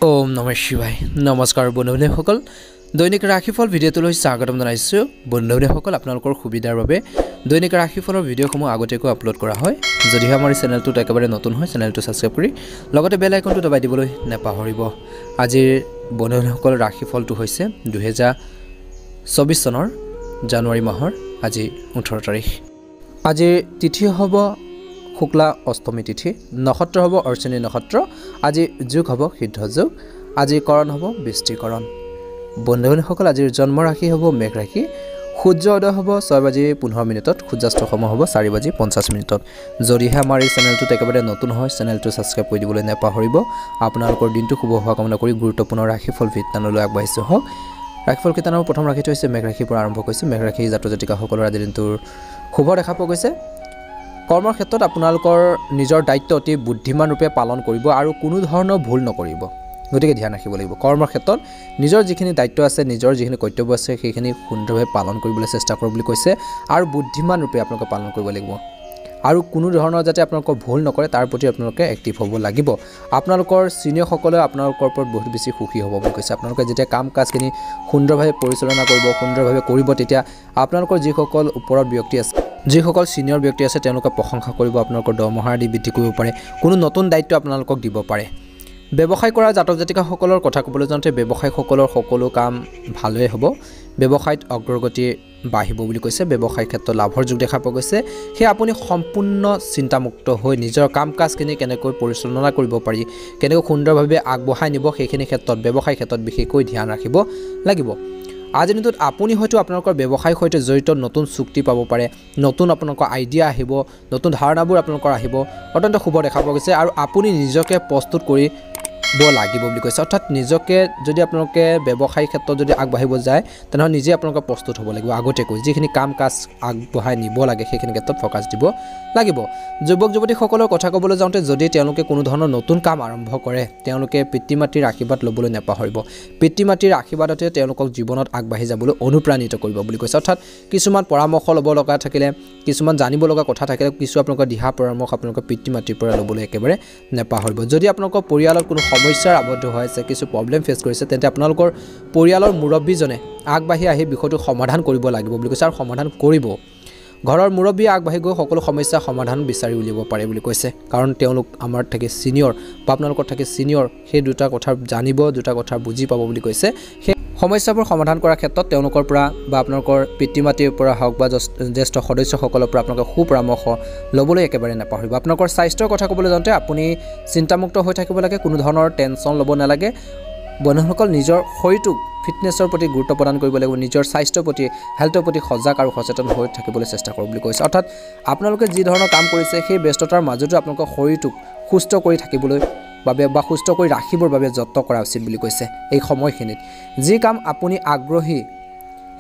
ওম নমঃ শিৱায় নমস্কাৰ বন্ধুসকল দৈনিক ৰাশিফল ভিডিঅ'টোলৈ স্বাগতম জনাইছোঁ বন্ধুসকল আপোনালোকৰ সুবিধাৰ বাবে দৈনিক ৰাশিফলৰ ভিডিঅ'সমূহ আগতীয়াকৈ আপলোড কৰা হয় যদিহে আমাৰ চেনেলটো একেবাৰে নতুন হয় চেনেলটো সাবস্ক্ৰাইব কৰি লগতে বেল আইকনটো দবাই দিবলৈ নাপাহৰিব আজিৰ বন্ধুসকল ৰাশিফলটো হৈছে 2024 চনৰ জানুৱাৰী মাহৰ আজি 18 তাৰিখ আজিৰ তিথি হ'ব শুক্লা অষ্টমী তিথি নক্ষত্ৰ হ'ব অৰ্চনী নক্ষত্ৰ আজি যোগ হ'ব সিদ্ধ যোগ আজি কৰণ হ'ব বৃষ্টিকৰণ বন্ধুসকল আজিৰ জন্ম ৰাশি হ'ব মেঘ ৰাশি সূৰ্য উদয় হ'ব 6:15 সূৰ্যাস্ত সময় হ'ব 4:50 যদিহে আমাৰ এই চেনেলটো একেবাৰে নতুন হয় চেনেলটো সাবস্ক্ৰাইব কৰি দিবলৈ নাপাহৰিব আপোনালোকৰ দিনটো শুভ হোৱা কামনা কৰি গুৰুত্বপূৰ্ণ ৰাশিফল ভিত্তানলৈ আগবাঢ়িছোঁ হওক ৰাশিফল কিতানৰ প্ৰথম ৰাশিটো হৈছে মেঘ ৰাশিৰ পৰা আৰম্ভ কৰিছোঁ মেঘ ৰাশি জাতক জাতিকাসকলৰ আজিৰ দিনটোৰ শুভ দেখা পোৱা গৈছে কৰ্মৰ ক্ষেত্ৰত আপোনালোকৰ নিজৰ দায়িত্ব অতি বুদ্ধিমান ৰূপে পালন কৰিব আৰু কোনো ধৰণৰ ভুল নকৰিব গতিকে ধ্যান ৰাখিব লাগিব কৰ্মৰ ক্ষেত্ৰত নিজৰ যিখিনি দায়িত্ব আছে নিজৰ যিখিনি কৰ্তব্য আছে সেইখিনি সুন্দৰভাৱে পালন কৰিবলৈ চেষ্টা কৰক বুলি কৈছে আৰু বুদ্ধিমান ৰূপে আপোনালোকে পালন কৰিব লাগিব আৰু কোনো ধৰণৰ যাতে আপোনালোকৰ ভুল নকৰে তাৰ প্ৰতি আপোনালোকে এক্টিভ হ'ব লাগিব আপোনালোকৰ সিনিয়ৰসকলে আপোনালোকৰ ওপৰত বহুত বেছি সুখী হ'ব বুলি কৈছে আপোনালোকে যেতিয়া কাম কাজখিনি সুন্দৰভাৱে পৰিচালনা কৰিব সুন্দৰভাৱে কৰিব তেতিয়া আপোনালোকৰ যিসকল ওপৰত ব্যক্তি আছে যিসকল সিনিয়ৰ ব্যক্তি আছে তেওঁলোকে প্ৰশংসা কৰিব আপোনালোকৰ দৰমহা আদি বৃদ্ধি কৰিব পাৰে কোনো নতুন দায়িত্ব আপোনালোকক দিব পাৰে ব্যৱসায় কৰা জাতক জাতিকাসকলৰ কথা ক'বলৈ যাওঁতে ব্যৱসায়ীসকলৰ সকলো কাম ভালই হ'ব ব্যৱসায়ত অগ্ৰগতি বাঢ়িব বুলি কৈছে ব্যৱসায় ক্ষেত্ৰত লাভৰ যোগ দেখা পোৱা গৈছে সেই আপুনি সম্পূৰ্ণ চিন্তামুক্ত হৈ নিজৰ কাম কাজখিনি কেনেকৈ পৰিচালনা কৰিব পাৰি কেনেকৈ সুন্দৰভাৱে আগবঢ়াই নিব সেইখিনি ক্ষেত্ৰত ব্যৱসায় ক্ষেত্ৰত বিশেষকৈ ধ্যান ৰাখিব লাগিব আজি দিনটোত আপুনি হয়তো আপোনালোকৰ ব্যৱসায়ৰ সৈতে জড়িত নতুন চুক্তি পাব পাৰে নতুন আপোনালোকৰ আইডিয়া আহিব নতুন ধাৰণাবোৰ আপোনালোকৰ আহিব অত্যন্ত শুভ দেখা পোৱা গৈছে আৰু আপুনি নিজকে প্ৰস্তুত কৰি লাগিব বুলি কৈছে অৰ্থাৎ নিজকে যদি আপোনালোকে ব্যৱসায়িক ক্ষেত্ৰত যদি আগবাঢ়িব যায় তেনেহ'লে নিজে আপোনালোকে প্ৰস্তুত হ'ব লাগিব আগতীয়াকৈ যিখিনি কাম কাজ আগবঢ়াই নিব লাগে সেইখিনি ক্ষেত্ৰত ফ'কাছ দিব লাগিব যুৱক যুৱতীসকলৰ কথা ক'বলৈ যাওঁতে যদি তেওঁলোকে কোনো ধৰণৰ নতুন কাম আৰম্ভ কৰে তেওঁলোকে পিতৃ মাতৃৰ আশীৰ্বাদ ল'বলৈ নাপাহৰিব পিতৃ মাতৃৰ আশীৰ্বাদতে তেওঁলোকক জীৱনত আগবাঢ়ি যাবলৈ অনুপ্ৰাণিত কৰিব বুলি কৈছে অৰ্থাৎ কিছুমান পৰামৰ্শ ল'ব লগা থাকিলে কিছুমান জানিব লগা কথা থাকিলে কিছু আপোনালোকৰ দিহা পৰামৰ্শ আপোনালোকৰ পিতৃ মাতৃৰ পৰা ল'বলৈ একেবাৰে নাপাহৰিব যদি আপোনালোকৰ পৰিয়ালত কোনো সমস্যাৰ আবদ্ধ হৈ আছে কিছু প্ৰব্লেম ফেচ কৰিছে তেন্তে আপোনালোকৰ পৰিয়ালৰ মুৰব্বীজনে আগবাঢ়ি আহি বিষয়টো সমাধান কৰিব লাগিব বুলি কৈছে আৰু সমাধান কৰিব ঘৰৰ মুৰব্বীয়ে আগবাঢ়ি গৈ সকলো সমস্যাৰ সমাধান বিচাৰি উলিয়াব পাৰে বুলি কৈছে কাৰণ তেওঁলোক আমাৰ থাকে সিনিয়ৰ বা আপোনালোকৰ থাকে সিনিয়ৰ সেই দুটা কথা জানিব দুটা কথা বুজি পাব বুলি কৈছে সেই সমস্যাবোৰ সমাধান কৰাৰ ক্ষেত্ৰত তেওঁলোকৰ পৰা বা আপোনালোকৰ পিতৃ মাতৃৰ পৰা হওক বা জ্যেষ্ঠ সদস্যসকলৰ পৰা আপোনালোকে সুপৰামৰ্শ ল'বলৈ একেবাৰে নাপাহৰিব আপোনালোকৰ স্বাস্থ্যৰ কথা ক'বলৈ যাওঁতে আপুনি চিন্তামুক্ত হৈ থাকিব লাগে কোনো ধৰণৰ টেনশ্যন ল'ব নালাগে বন্ধুসকল নিজৰ শৰীৰটোক ফিটনেছৰ প্ৰতি গুৰুত্ব প্ৰদান কৰিব লাগিব নিজৰ স্বাস্থ্যৰ প্ৰতি হেল্থৰ প্ৰতি সজাগ আৰু সচেতন হৈ থাকিবলৈ চেষ্টা কৰক বুলি কৈছে অৰ্থাৎ আপোনালোকে যি ধৰণৰ কাম কৰিছে সেই ব্যস্ততাৰ মাজতো আপোনালোকৰ শৰীৰটোক সুস্থ কৰি থাকিবলৈ বাবে বা সুস্থ কৰি ৰাখিবৰ বাবে যত্ন কৰা উচিত বুলি কৈছে এই সময়খিনিত যি কাম আপুনি আগ্ৰহী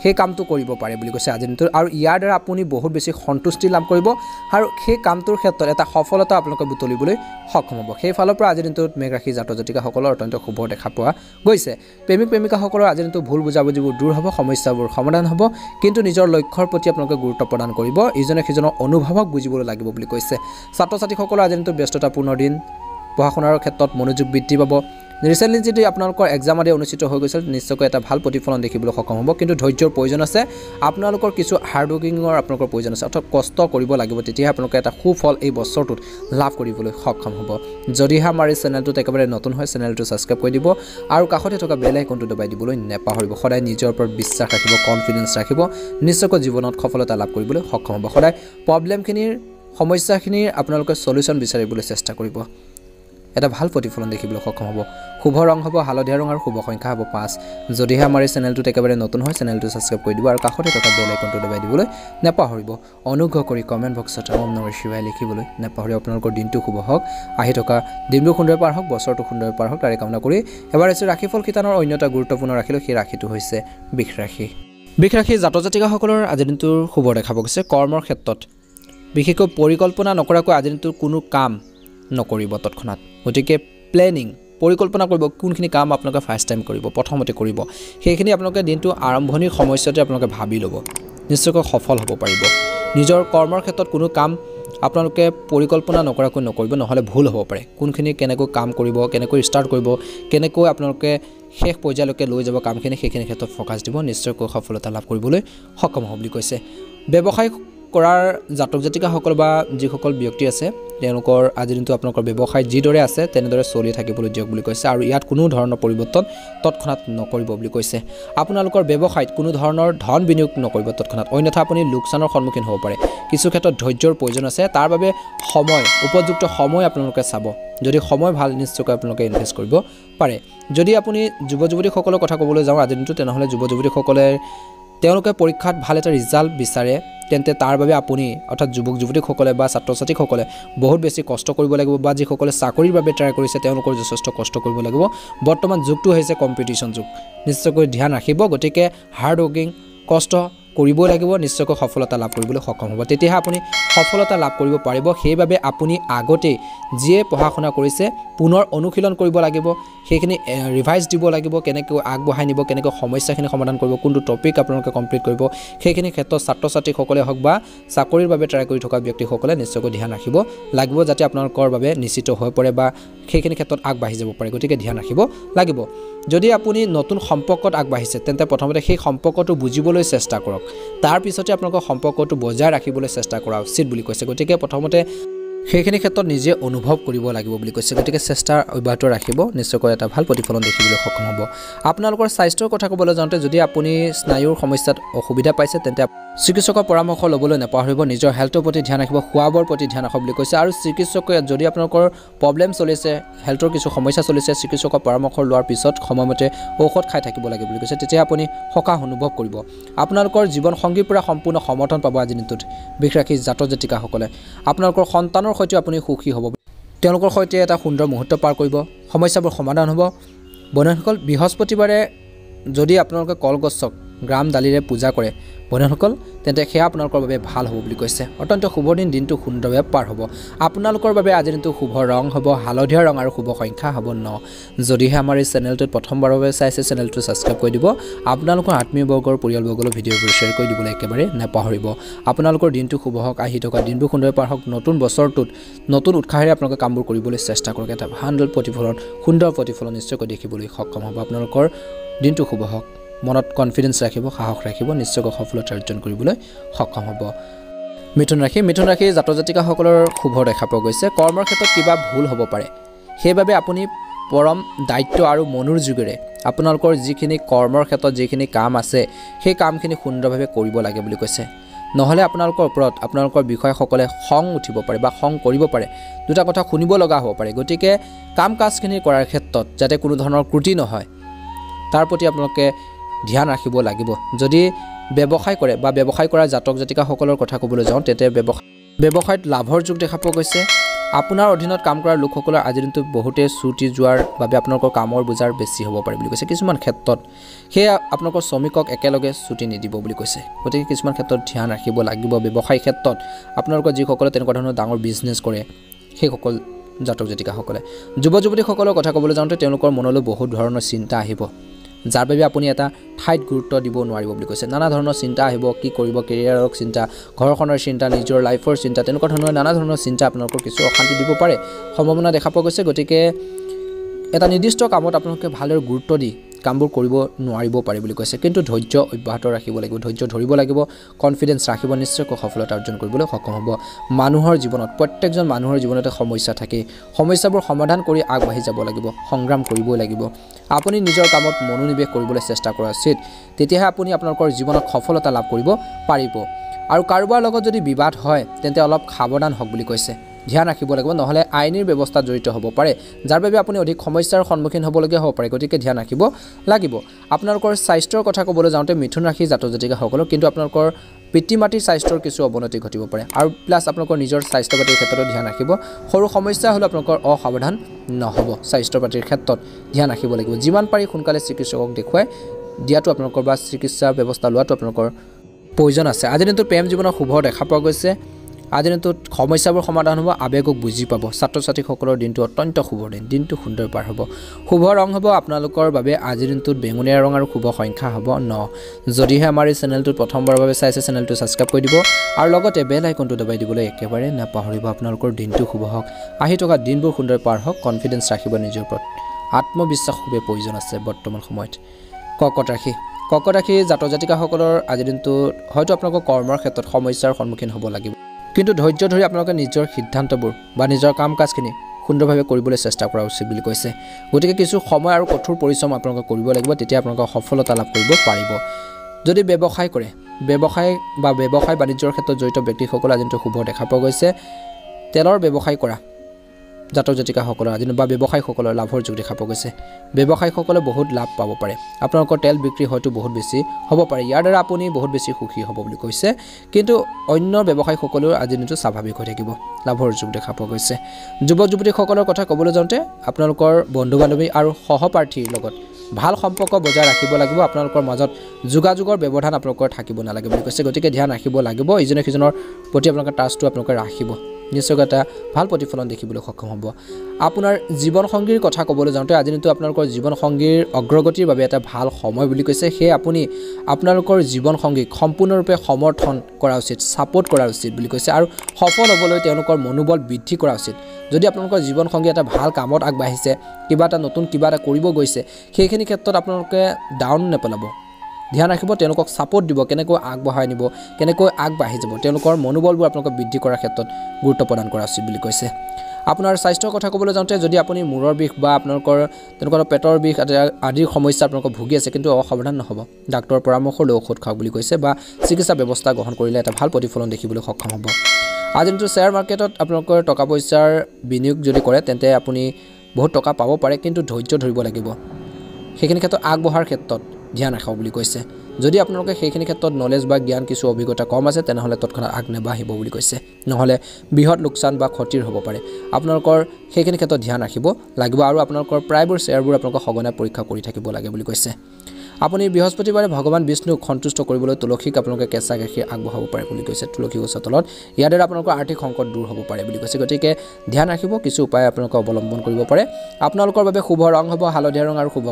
সেই কামটো কৰিব পাৰে বুলি কৈছে আজিৰ দিনটোত আৰু ইয়াৰ দ্বাৰা আপুনি বহুত বেছি সন্তুষ্টি লাভ কৰিব আৰু সেই কামটোৰ ক্ষেত্ৰত এটা সফলতা আপোনালোকে বুটলিবলৈ সক্ষম হ'ব সেই ফালৰ পৰা আজিৰ দিনটোত মেঘ ৰাশি জাতক জাতিকাসকলৰ অত্যন্ত শুভ দেখা পোৱা গৈছে প্ৰেমিক প্ৰেমিকাসকলৰ আজিৰ দিনটো ভুল বুজাবুজিবোৰ দূৰ হ'ব সমস্যাবোৰ সমাধান হ'ব কিন্তু নিজৰ লক্ষ্যৰ প্ৰতি আপোনালোকে গুৰুত্ব প্ৰদান কৰিব ইজনে সিজনৰ অনুভৱক বুজিবলৈ লাগিব বুলি কৈছে ছাত্ৰ ছাত্ৰীসকলৰ আজিৰ দিনটো ব্যস্ততাপূৰ্ণ দিন পঢ়া শুনাৰ ক্ষেত্ৰত মনোযোগ বৃদ্ধি পাব ৰিচেণ্টলি যদি আপোনালোকৰ এক্সাম আদি অনুষ্ঠিত হৈ গৈছিল নিশ্চয়কৈ এটা ভাল প্ৰতিফলন দেখিবলৈ সক্ষম হ'ব কিন্তু ধৈৰ্যৰ প্ৰয়োজন আছে আপোনালোকৰ কিছু হাৰ্ড ৱৰ্কিঙৰ আপোনালোকৰ প্ৰয়োজন আছে অৰ্থাৎ কষ্ট কৰিব লাগিব তেতিয়াহে আপোনালোকে এটা সুফল এই বছৰটোত লাভ কৰিবলৈ সক্ষম হ'ব যদিহে আমাৰ এই চেনেলটোত একেবাৰে নতুন হয় চেনেলটো ছাবস্ক্ৰাইব কৰি দিব আৰু কাষতে থকা বেল আইকনটো দবাই দিবলৈ নাপাহৰিব সদায় নিজৰ ওপৰত বিশ্বাস ৰাখিব কনফিডেন্স ৰাখিব নিশ্চয়কৈ জীৱনত সফলতা লাভ কৰিবলৈ সক্ষম হ'ব সদায় প্ৰব্লেমখিনিৰ সমস্যাখিনিৰ আপোনালোকে সলিউশ্যন বিচাৰিবলৈ চেষ্টা কৰিব এটা ভাল প্ৰতিফলন দেখিবলৈ সক্ষম হ'ব শুভ ৰং হ'ব হালধীয়া ৰং আৰু শুভ সংখ্যা হ'ব 5 যদিহে আমাৰ এই চেনেলটোত একেবাৰে নতুন হয় চেনেলটো ছাবস্ক্ৰাইব কৰি দিব আৰু কাষতে থকা বেল আইকনটো দবাই দিবলৈ নাপাহৰিব অনুগ্ৰহ কৰি কমেণ্ট বক্সত ওম নমঃ শিৱায় লিখিবলৈ নাপাহৰিব আপোনালোকৰ দিনটো শুভ হওক আহি থকা দিনটো সুন্দৰ পাৰ হওক বছৰটো সুন্দৰ পাৰ হওক তাৰে কামনা কৰি এবাৰ এছে ৰাশিফল কিতানৰ অন্য এটা গুৰুত্বপূৰ্ণ ৰাখিলোঁ সেই ৰাশিটো হৈছে বৃষ ৰাশি জাতক জাতিকাসকলৰ আজিৰ দিনটোৰ শুভ দেখা পোৱা গৈছে কৰ্মৰ ক্ষেত্ৰত বিশেষকৈ পৰিকল্পনা নকৰাকৈ আজিৰ দিনটোৰ কোনো কাম নকৰিব তৎক্ষণাত গতিকে প্লেনিং পৰিকল্পনা কৰিব কোনখিনি কাম আপোনালোকে ফাৰ্ষ্ট টাইম কৰিব প্ৰথমতে কৰিব সেইখিনি আপোনালোকে দিনটো আৰম্ভণিৰ সময়তে আপোনালোকে ভাবি ল'ব নিশ্চয়কৈ সফল হ'ব পাৰিব নিজৰ কৰ্মৰ ক্ষেত্ৰত কোনো কাম আপোনালোকে পৰিকল্পনা নকৰাকৈ নকৰিব, নহ'লে ভুল হ'ব পাৰে। কোনখিনি কেনেকৈ কাম কৰিব, কেনেকৈ ষ্টাৰ্ট কৰিব, কেনেকৈ আপোনালোকে শেষ পৰ্যায়লৈকে লৈ যাব কামখিনি, সেইখিনি ক্ষেত্ৰত ফ'কাছ দিব, নিশ্চয়কৈ সফলতা লাভ কৰিবলৈ সক্ষম হ'ব বুলি কৈছে। ব্যৱসায় কৰাৰ জাতক জাতিকাসকল বা যিসকল ব্যক্তি আছে তেওঁলোকৰ আজিৰ দিনটো আপোনালোকৰ ব্যৱসায় যিদৰে আছে তেনেদৰে চলি থাকিবলৈ দিয়ক বুলি কৈছে, আৰু ইয়াত কোনো ধৰণৰ পৰিৱৰ্তন তৎক্ষণাত নকৰিব বুলি কৈছে। আপোনালোকৰ ব্যৱসায়ত কোনো ধৰণৰ ধন বিনিয়োগ নকৰিব তৎক্ষণাত, অন্যথা আপুনি লোকচানৰ সন্মুখীন হ'ব পাৰে। কিছু ক্ষেত্ৰত ধৈৰ্যৰ প্ৰয়োজন আছে, তাৰ বাবে উপযুক্ত সময় আপোনালোকে চাব। যদি সময় ভাল, নিশ্চয়কৈ আপোনালোকে ইনভেষ্ট কৰিব পাৰে। যদি আপুনি যুৱ যুৱতীসকলৰ কথা ক'বলৈ যাওঁ আজিৰ দিনটো, তেনেহ'লে যুৱ যুৱতীসকলে তেওঁলোকে পৰীক্ষাত ভাল এটা ৰিজাল্ট বিচাৰে, তেন্তে তাৰ বাবে আপুনি অৰ্থাৎ যুৱক যুৱতীসকলে বা ছাত্ৰ ছাত্ৰীসকলে বহুত বেছি কষ্ট কৰিব লাগিব, বা যিসকলে চাকৰিৰ বাবে ট্ৰাই কৰিছে তেওঁলোকৰ যথেষ্ট কষ্ট কৰিব লাগিব। বৰ্তমান যুগটো হৈছে কম্পিটিশ্যন যুগ, নিশ্চয়কৈ ধ্যান ৰাখিব। গতিকে হাৰ্ড ৱৰ্কিং, কষ্ট কৰিবই লাগিব, নিশ্চয়কৈ সফলতা লাভ কৰিবলৈ সক্ষম হ'ব, তেতিয়াহে আপুনি সফলতা লাভ কৰিব পাৰিব। সেইবাবে আপুনি আগতে যিয়ে পঢ়া শুনা কৰিছে পুনৰ অনুশীলন কৰিব লাগিব, সেইখিনি ৰিভাইজ দিব লাগিব, কেনেকৈ আগবঢ়াই নিব, কেনেকৈ সমস্যাখিনি সমাধান কৰিব, কোনটো টপিক আপোনালোকে কমপ্লিট কৰিব, সেইখিনি ক্ষেত্ৰত ছাত্ৰ ছাত্ৰীসকলে হওক বা চাকৰিৰ বাবে ট্ৰাই কৰি থকা ব্যক্তিসকলে নিশ্চয়কৈ ধ্যান ৰাখিব লাগিব, যাতে আপোনালোকৰ বাবে নিশ্চিত হৈ পৰে বা সেইখিনি ক্ষেত্ৰত আগবাঢ়ি যাব পাৰে। গতিকে ধ্যান ৰাখিব লাগিব। যদি আপুনি নতুন সম্পৰ্কত আগবাঢ়িছে তেন্তে প্ৰথমতে সেই সম্পৰ্কটো বুজিবলৈ চেষ্টা কৰক, তাৰ পিছতে আপোনালোকৰ সম্পৰ্কটো বজাই ৰাখিবলৈ চেষ্টা কৰা উচিত বুলি কৈছে। গতিকে প্ৰথমতে সেইখিনি ক্ষেত্ৰত নিজে অনুভৱ কৰিব লাগিব বুলি কৈছে। গতিকে চেষ্টা অব্যাহত ৰাখিব, নিশ্চয়কৈ এটা ভাল প্ৰতিফলন দেখিবলৈ সক্ষম হ'ব। আপোনালোকৰ স্বাস্থ্যৰ কথা ক'বলৈ যাওঁতে যদি আপুনি স্নায়ুৰ সমস্যাত অসুবিধা পাইছে তেন্তে চিকিৎসকৰ পৰামৰ্শ ল'বলৈ নাপাহৰিব, নিজৰ হেল্থৰ প্ৰতি ধ্যান ৰাখিব, খোৱা বোৱাৰ প্ৰতি ধ্যান ৰাখক বুলি কৈছে। আৰু চিকিৎসকে যদি আপোনালোকৰ প্ৰব্লেম চলিছে, হেল্থৰ কিছু সমস্যা চলিছে, চিকিৎসকৰ পৰামৰ্শ লোৱাৰ পিছত সময়মতে ঔষধ খাই থাকিব লাগে বুলি কৈছে, তেতিয়া আপুনি সকাহ অনুভৱ কৰিব। আপোনালোকৰ জীৱন সংগীৰ পৰা সম্পূৰ্ণ সমৰ্থন পাব আজিৰ দিনটোত বিষ ৰাশি জাতক জাতিকাসকলে। আপোনালোকৰ সন্তানৰ সৈতে আপুনি সুখী হ'ব, তেওঁলোকৰ সৈতে এটা সুন্দৰ মুহূৰ্ত পাৰ কৰিব, সমস্যাবোৰ সমাধান হ'ব। বন্ধুসকল, বৃহস্পতিবাৰে যদি আপোনালোকে কলগছক গ্ৰাম দালিৰে পূজা কৰে বন্ধুসকল, তেন্তে সেয়া আপোনালোকৰ বাবে ভাল হ'ব বুলি কৈছে। অত্যন্ত শুভ দিন, দিনটো সুন্দৰভাৱে পাৰ হ'ব। আপোনালোকৰ বাবে আজিৰ দিনটো শুভ ৰং হ'ব হালধীয়া ৰং আৰু শুভ সংখ্যা হ'ব 9। যদিহে আমাৰ এই চেনেলটোত প্ৰথমবাৰৰ বাবে চাইছে, চেনেলটো ছাবস্ক্ৰাইব কৰি দিব। আপোনালোকৰ আত্মীয়বৰ্গৰ পৰিয়ালবৰ্গলৈ ভিডিঅ'বোৰ শ্বেয়াৰ কৰি দিবলৈ একেবাৰে নাপাহৰিব। আপোনালোকৰ দিনটো শুভ হওক, আহি থকা দিনবোৰ সুন্দৰ পাৰ হওক। নতুন বছৰটোত নতুন উৎসাহেৰে আপোনালোকে কামবোৰ কৰিবলৈ চেষ্টা কৰক, এটা ভাল প্ৰতিফলন, সুন্দৰ প্ৰতিফলন নিশ্চয়কৈ দেখিবলৈ সক্ষম হ'ব। আপোনালোকৰ দিনটো শুভ হওক, মনত কনফিডেন্স ৰাখিব, সাহস ৰাখিব, নিশ্চয়কৈ সফলতা অৰ্জন কৰিবলৈ সক্ষম হ'ব। মিথুন ৰাশি জাতক জাতিকাসকলৰ শুভ দেখা পোৱা গৈছে। কৰ্মৰ ক্ষেত্ৰত কিবা ভুল হ'ব পাৰে, সেইবাবে আপুনি পৰম দায়িত্ব আৰু মনোযোগেৰে আপোনালোকৰ যিখিনি কৰ্মৰ ক্ষেত্ৰত যিখিনি কাম আছে সেই কামখিনি সুন্দৰভাৱে কৰিব লাগে বুলি কৈছে। নহ'লে আপোনালোকৰ ওপৰত আপোনালোকৰ বিষয়াসকলে খং উঠিব পাৰে বা খং কৰিব পাৰে, দুটা কথা শুনিব লগা হ'ব পাৰে। গতিকে কাম কাজখিনি কৰাৰ ক্ষেত্ৰত যাতে কোনো ধৰণৰ ত্ৰুটি নহয় তাৰ প্ৰতি আপোনালোকে ধ্যান ৰাখিব লাগিব। যদি ব্যৱসায় কৰে বা ব্যৱসায় কৰা জাতক জাতিকাসকলৰ কথা ক'বলৈ যাওঁ, তেতিয়া ব্যৱসায়ত লাভৰ যোগ দেখা পোৱা গৈছে। আপোনাৰ অধীনত কাম কৰা লোকসকলৰ আজিৰ দিনটো বহুতে ছুটি যোৱাৰ বাবে আপোনালোকৰ কামৰ বোজাৰ বেছি হ'ব পাৰে বুলি কৈছে। কিছুমান ক্ষেত্ৰত সেয়া আপোনালোকৰ শ্ৰমিকক একেলগে ছুটি নিদিব বুলি কৈছে। গতিকে কিছুমান ক্ষেত্ৰত ধ্যান ৰাখিব লাগিব। ব্যৱসায় ক্ষেত্ৰত আপোনালোকৰ যিসকলে তেনেকুৱা ধৰণৰ ডাঙৰ বিজনেছ কৰে সেইসকল জাতক জাতিকাসকলে। যুৱ যুৱতীসকলৰ কথা ক'বলৈ যাওঁতে তেওঁলোকৰ মনলৈ বহুত ধৰণৰ চিন্তা আহিব, যাৰ বাবে আপুনি এটা ঠাইত গুৰুত্ব দিব নোৱাৰিব বুলি কৈছে। নানা ধৰণৰ চিন্তা আহিব, কি কৰিব, কেৰিয়াৰৰ চিন্তা, ঘৰখনৰ চিন্তা, নিজৰ লাইফৰ চিন্তা, তেনেকুৱা ধৰণৰ নানা ধৰণৰ চিন্তা আপোনালোকৰ কিছু অশান্তি দিব পাৰে, সম্ভাৱনা দেখা পোৱা গৈছে। গতিকে এটা নিৰ্দিষ্ট কামত আপোনালোকে ভালদৰে গুৰুত্ব দি কামবোৰ কৰিব নোৱাৰিব পাৰে বুলি কৈছে। কিন্তু ধৈৰ্য অব্যাহত ৰাখিব লাগিব, ধৈৰ্য ধৰিব লাগিব, কনফিডেন্স ৰাখিব, নিশ্চয়কৈ সফলতা অৰ্জন কৰিবলৈ সক্ষম হ'ব। মানুহৰ জীৱনত, প্ৰত্যেকজন মানুহৰ জীৱনতে সমস্যা থাকে, সমস্যাবোৰ সমাধান কৰি আগবাঢ়ি যাব লাগিব, সংগ্ৰাম কৰিবই লাগিব। আপুনি নিজৰ কামত মনোনিৱেশ কৰিবলৈ চেষ্টা কৰা উচিত, তেতিয়াহে আপুনি আপোনালোকৰ জীৱনত সফলতা লাভ কৰিব পাৰিব। আৰু কাৰোবাৰ লগত যদি বিবাদ হয় তেন্তে অলপ সাৱধান হওক বুলি কৈছে, ধ্যান ৰাখিব লাগিব, নহ'লে আইনী ব্যৱস্থাত জড়িত হ'ব পাৰে, যাৰ বাবে আপুনি অধিক সমস্যাৰ সন্মুখীন হ'বলগীয়া হ'ব পাৰে। গতিকে ধ্যান ৰাখিব লাগিব। আপোনালোকৰ স্বাস্থ্যৰ কথা ক'বলৈ যাওঁতে মিথুন ৰাশি জাতক জাতিকাসকলৰ কিন্তু আপোনালোকৰ পিতৃ মাতৃৰ স্বাস্থ্যৰ কিছু অৱনতি ঘটিব পাৰে, আৰু প্লাছ আপোনালোকৰ নিজৰ স্বাস্থ্য পাতিৰ ক্ষেত্ৰতো ধ্যান ৰাখিব। সৰু সমস্যা হ'লে আপোনালোকৰ অসাৱধান নহ'ব, স্বাস্থ্য পাতিৰ ক্ষেত্ৰত ধ্যান ৰাখিব লাগিব। যিমান পাৰি সোনকালে চিকিৎসকক দেখুৱাই দিয়াটো আপোনালোকৰ বা চিকিৎসা ব্যৱস্থা লোৱাটো আপোনালোকৰ প্ৰয়োজন আছে। আজিৰ দিনটোত প্ৰেম জীৱনৰ শুভ দেখা পোৱা গৈছে। আজিৰ দিনটোত সমস্যাবোৰ সমাধান হ'ব আবেগক বুজি পাব ছাত্ৰ ছাত্ৰীসকলৰ দিনটো অত্যন্ত শুভ দিন দিনটো সুন্দৰ পাৰ হ'ব শুভ ৰং হ'ব আপোনালোকৰ বাবে আজিৰ দিনটোত বেঙুনীয়া ৰং আৰু শুভ সংখ্যা হ'ব 9 যদিহে আমাৰ এই চেনেলটোত প্ৰথমবাৰৰ বাবে চাইছে চেনেলটো সাবস্ক্ৰাইব কৰি দিব আৰু লগতে বেল আইকনটো দবাই দিবলৈ একেবাৰে নাপাহৰিব আপোনালোকৰ দিনটো শুভ হওক আহি থকা দিনবোৰ সুন্দৰ পাৰ হওক কনফিডেন্স ৰাখিব নিজৰ ওপৰত আত্মবিশ্বাস খুবেই প্ৰয়োজন আছে বৰ্তমান সময়ত কৰ্কট ৰাশি জাতক জাতিকাসকলৰ আজিৰ দিনটোত হয়তো আপোনালোকৰ কৰ্মৰ ক্ষেত্ৰত সমস্যাৰ সন্মুখীন হ'ব লাগিব কিন্তু ধৈৰ্য ধৰি আপোনালোকে নিজৰ সিদ্ধান্তবোৰ বা নিজৰ কাম কাজখিনি সুন্দৰভাৱে কৰিবলৈ চেষ্টা কৰা উচিত বুলি কৈছে গতিকে কিছু সময় আৰু কঠোৰ পৰিশ্ৰম আপোনালোকে কৰিব লাগিব তেতিয়া আপোনালোকে সফলতা লাভ কৰিব পাৰিব যদি ব্যৱসায় কৰে ব্যৱসায় বাণিজ্যৰ ক্ষেত্ৰত জড়িত ব্যক্তিসকল আজি শুভ দেখা পোৱা গৈছে তেলৰ ব্যৱসায় কৰা জাতক জাতিকাসকলৰ আজি বা ব্যৱসায়ীসকলৰ লাভৰ যোগ দেখা পোৱা গৈছে ব্যৱসায়ীসকলে বহুত লাভ পাব পাৰে আপোনালোকৰ তেল বিক্ৰী হয়তো বহুত বেছি হ'ব পাৰে ইয়াৰ দ্বাৰা আপুনি বহুত বেছি সুখী হ'ব বুলি কৈছে কিন্তু অন্য ব্যৱসায়ীসকলৰ আজি দিনটো স্বাভাৱিক হৈ থাকিব লাভৰ যোগ দেখা পোৱা গৈছে যুৱক যুৱতীসকলৰ কথা ক'বলৈ যাওঁতে আপোনালোকৰ বন্ধু বান্ধৱী আৰু সহপাঠীৰ লগত ভাল সম্পৰ্ক বজাই ৰাখিব লাগিব আপোনালোকৰ মাজত যোগাযোগৰ ব্যৱধান আপোনালোকৰ থাকিব নালাগে বুলি কৈছে গতিকে ধ্যান ৰাখিব লাগিব ইজনে সিজনৰ প্ৰতি আপোনালোকৰ টাচটো আপোনালোকে ৰাখিব নিশ্চয় এটা ভাল প্ৰতিফলন দেখিবলৈ সক্ষম হ'ব আপোনাৰ জীৱন সংগীৰ কথা ক'বলৈ যাওঁতে আজি দিনটো আপোনালোকৰ জীৱন সংগীৰ অগ্ৰগতিৰ বাবে এটা ভাল সময় বুলি কৈছে সেই আপুনি আপোনালোকৰ জীৱন সংগীক সম্পূৰ্ণৰূপে সমৰ্থন কৰা উচিত সাপোৰ্ট কৰা উচিত বুলি কৈছে আৰু সফল হ'বলৈ তেওঁলোকৰ মনোবল বৃদ্ধি কৰা উচিত যদি আপোনালোকৰ জীৱন সংগী এটা ভাল কামত আগবাঢ়িছে কিবা এটা নতুন কিবা এটা কৰিব গৈছে সেইখিনি ক্ষেত্ৰত আপোনালোকে ডাউন নেপেলাব ধ্যান ৰাখিব তেওঁলোকক সাপোৰ্ট দিব কেনেকৈ আগবঢ়াই নিব কেনেকৈ আগবাঢ়ি যাব তেওঁলোকৰ মনোবলবোৰ আপোনালোকে বৃদ্ধি কৰাৰ ক্ষেত্ৰত গুৰুত্ব প্ৰদান কৰা উচিত বুলি কৈছে আপোনাৰ স্বাস্থ্যৰ কথা ক'বলৈ যাওঁতে যদি আপুনি মূৰৰ বিষ বা আপোনালোকৰ তেনেকুৱা পেটৰ বিষ আদিৰ সমস্যা আপোনালোকৰ ভুগি আছে কিন্তু অসাৱধান নহ'ব ডাক্তৰৰ পৰামৰ্শ লৈ ঔষধ খাওক বুলি কৈছে বা চিকিৎসা ব্যৱস্থা গ্ৰহণ কৰিলে এটা ভাল প্ৰতিফলন দেখিবলৈ সক্ষম হ'ব আজি দিনটো শ্বেয়াৰ মাৰ্কেটত আপোনালোকৰ টকা পইচাৰ বিনিয়োগ যদি কৰে তেন্তে আপুনি বহুত টকা পাব পাৰে কিন্তু ধৈৰ্য ধৰিব লাগিব সেইখিনি ক্ষেত্ৰত আগবঢ়াৰ ক্ষেত্ৰত ধ্যান ৰাখক বুলি কৈছে যদি আপোনালোকে সেইখিনি ক্ষেত্ৰত নলেজ বা জ্ঞান কিছু অভিজ্ঞতা কম আছে তেনেহ'লে তৎক্ষণাত আগ নেবাঢ়িব বুলি কৈছে নহ'লে বৃহৎ লোকচান বা ক্ষতিৰ হ'ব পাৰে আপোনালোকৰ সেইখিনি ক্ষেত্ৰত ধ্যান ৰাখিব লাগিব আৰু আপোনালোকৰ প্ৰায়বোৰ শ্বেয়াৰবোৰ আপোনালোকৰ সঘনাই পৰীক্ষা কৰি থাকিব লাগে বুলি কৈছে আপুনি বৃহস্পতিবাৰে ভগৱান বিষ্ণুক সন্তুষ্ট কৰিবলৈ তুলসীক আপোনালোকে কেঁচা গাখীৰ আগবঢ়াব পাৰে বুলি কৈছে তুলসী গছৰ তলত ইয়াৰ দ্বাৰা আপোনালোকৰ আৰ্থিক সংকট দূৰ হ'ব পাৰে বুলি কৈছে গতিকে ধ্যান ৰাখিব কিছু উপায় আপোনালোকে অৱলম্বন কৰিব পাৰে আপোনালোকৰ বাবে শুভ ৰং হ'ব হালধীয়া ৰং আৰু শুভ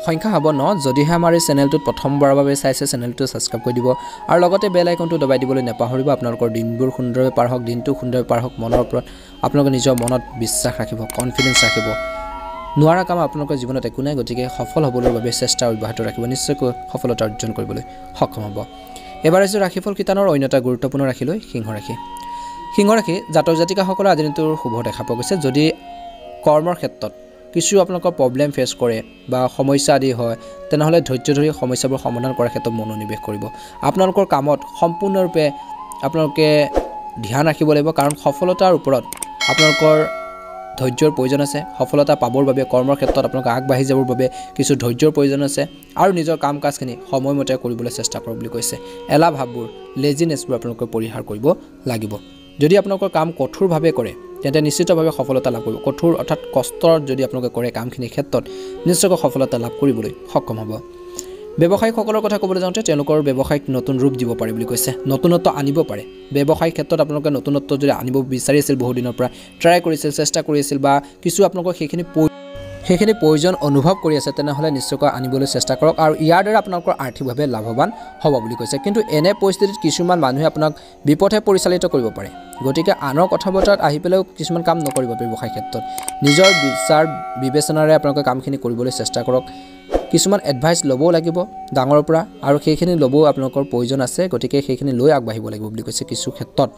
সংখ্যা হ'ব 9 যদিহে আমাৰ এই চেনেলটোত প্ৰথমবাৰৰ বাবে চাইছে চেনেলটো সাবস্ক্ৰাইব কৰি দিব আৰু লগতে বেল আইকনটো দবাই দিবলৈ নাপাহৰিব আপোনালোকৰ দিনবোৰ সুন্দৰভাৱে পাৰ হওক দিনটো সুন্দৰভাৱে পাৰ হওক মনৰ ওপৰত আপোনালোকে নিজৰ মনত বিশ্বাস ৰাখিব কনফিডেন্স ৰাখিব নোৱাৰা কাম আপোনালোকৰ জীৱনত একো নাই গতিকে সফল হ'বৰ বাবে চেষ্টা অব্যাহত ৰাখিব নিশ্চয়কৈ সফলতা অৰ্জন কৰিবলৈ সক্ষম হ'ব এবাৰ হৈছে ৰাশিফল কিতানৰ অন্য এটা গুৰুত্বপূৰ্ণ ৰাশি লৈ সিংহ ৰাশি জাতক জাতিকাসকলৰ আজি দিনটোৰ শুভ দেখা পোৱা গৈছে যদি কৰ্মৰ ক্ষেত্ৰত কিছু আপোনালোকৰ প্ৰব্লেম ফেচ কৰে বা সমস্যা আদি হয় তেনেহ'লে ধৈৰ্য ধৰি সমস্যাবোৰ সমাধান কৰাৰ ক্ষেত্ৰত মনোনিৱেশ কৰিব আপোনালোকৰ কামত সম্পূৰ্ণৰূপে আপোনালোকে ধ্যান ৰাখিব লাগিব কাৰণ সফলতাৰ ওপৰত আপোনালোকৰ ধৈৰ্যৰ প্ৰয়োজন আছে সফলতা পাবৰ বাবে কৰ্মৰ ক্ষেত্ৰত আপোনালোকে আগবাঢ়ি যাবৰ বাবে কিছু ধৈৰ্যৰ প্ৰয়োজন আছে আৰু নিজৰ কাম কাজখিনি সময়মতে কৰিবলৈ চেষ্টা কৰক বুলি কৈছে এলাহ ভাৱবোৰ লেজিনেছবোৰ আপোনালোকে পৰিহাৰ কৰিব লাগিব যদি আপোনালোকৰ কাম কঠোৰভাৱে কৰে তেন্তে নিশ্চিতভাৱে সফলতা লাভ কৰিব কঠোৰ অৰ্থাৎ কষ্টৰ যদি আপোনালোকে কৰে কামখিনিৰ ক্ষেত্ৰত নিশ্চয়কৈ সফলতা লাভ কৰিবলৈ সক্ষম হ'ব ব্যৱসায়ীসকলৰ কথা ক'বলৈ যাওঁতে তেওঁলোকৰ ব্যৱসায়িক নতুন ৰূপ দিব পাৰে বুলি কৈছে নতুনত্ব আনিব পাৰে ব্যৱসায়িক ক্ষেত্ৰত আপোনালোকে নতুনত্ব যদি আনিব বিচাৰিছিল বহু দিনৰ পৰা ট্ৰাই কৰিছিল চেষ্টা কৰিছিল বা কিছু আপোনালোকৰ সেইখিনি প্ৰয়োজন অনুভৱ কৰি আছে তেনেহ'লে নিশ্চয়কৈ আনিবলৈ চেষ্টা কৰক আৰু ইয়াৰ দ্বাৰা আপোনালোকৰ আৰ্থিকভাৱে লাভৱান হ'ব বুলি কৈছে কিন্তু এনে পৰিস্থিতিত কিছুমান মানুহে আপোনাক বিপথে পৰিচালিত কৰিব পাৰে গতিকে আনৰ কথা বতৰাত আহি পেলাইও কিছুমান কাম নকৰিব ব্যৱসায় ক্ষেত্ৰত নিজৰ বিচাৰ বিবেচনাৰে আপোনালোকে কামখিনি কৰিবলৈ চেষ্টা কৰক কিছুমান এডভাইচ ল'বও লাগিব ডাঙৰৰ পৰা আৰু সেইখিনি ল'বও আপোনালোকৰ প্ৰয়োজন আছে গতিকে সেইখিনি লৈ আগবাঢ়িব লাগিব বুলি কৈছে কিছু ক্ষেত্ৰত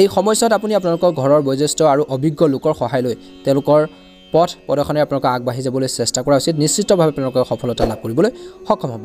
এই সময়ছোৱাত আপুনি আপোনালোকৰ ঘৰৰ বয়োজ্যেষ্ঠ আৰু অভিজ্ঞ লোকৰ সহায় লৈ তেওঁলোকৰ পথ প্ৰদৰ্শনে আপোনালোকে আগবাঢ়ি যাবলৈ চেষ্টা কৰা উচিত নিশ্চিতভাৱে আপোনালোকে সফলতা লাভ কৰিবলৈ সক্ষম হ'ব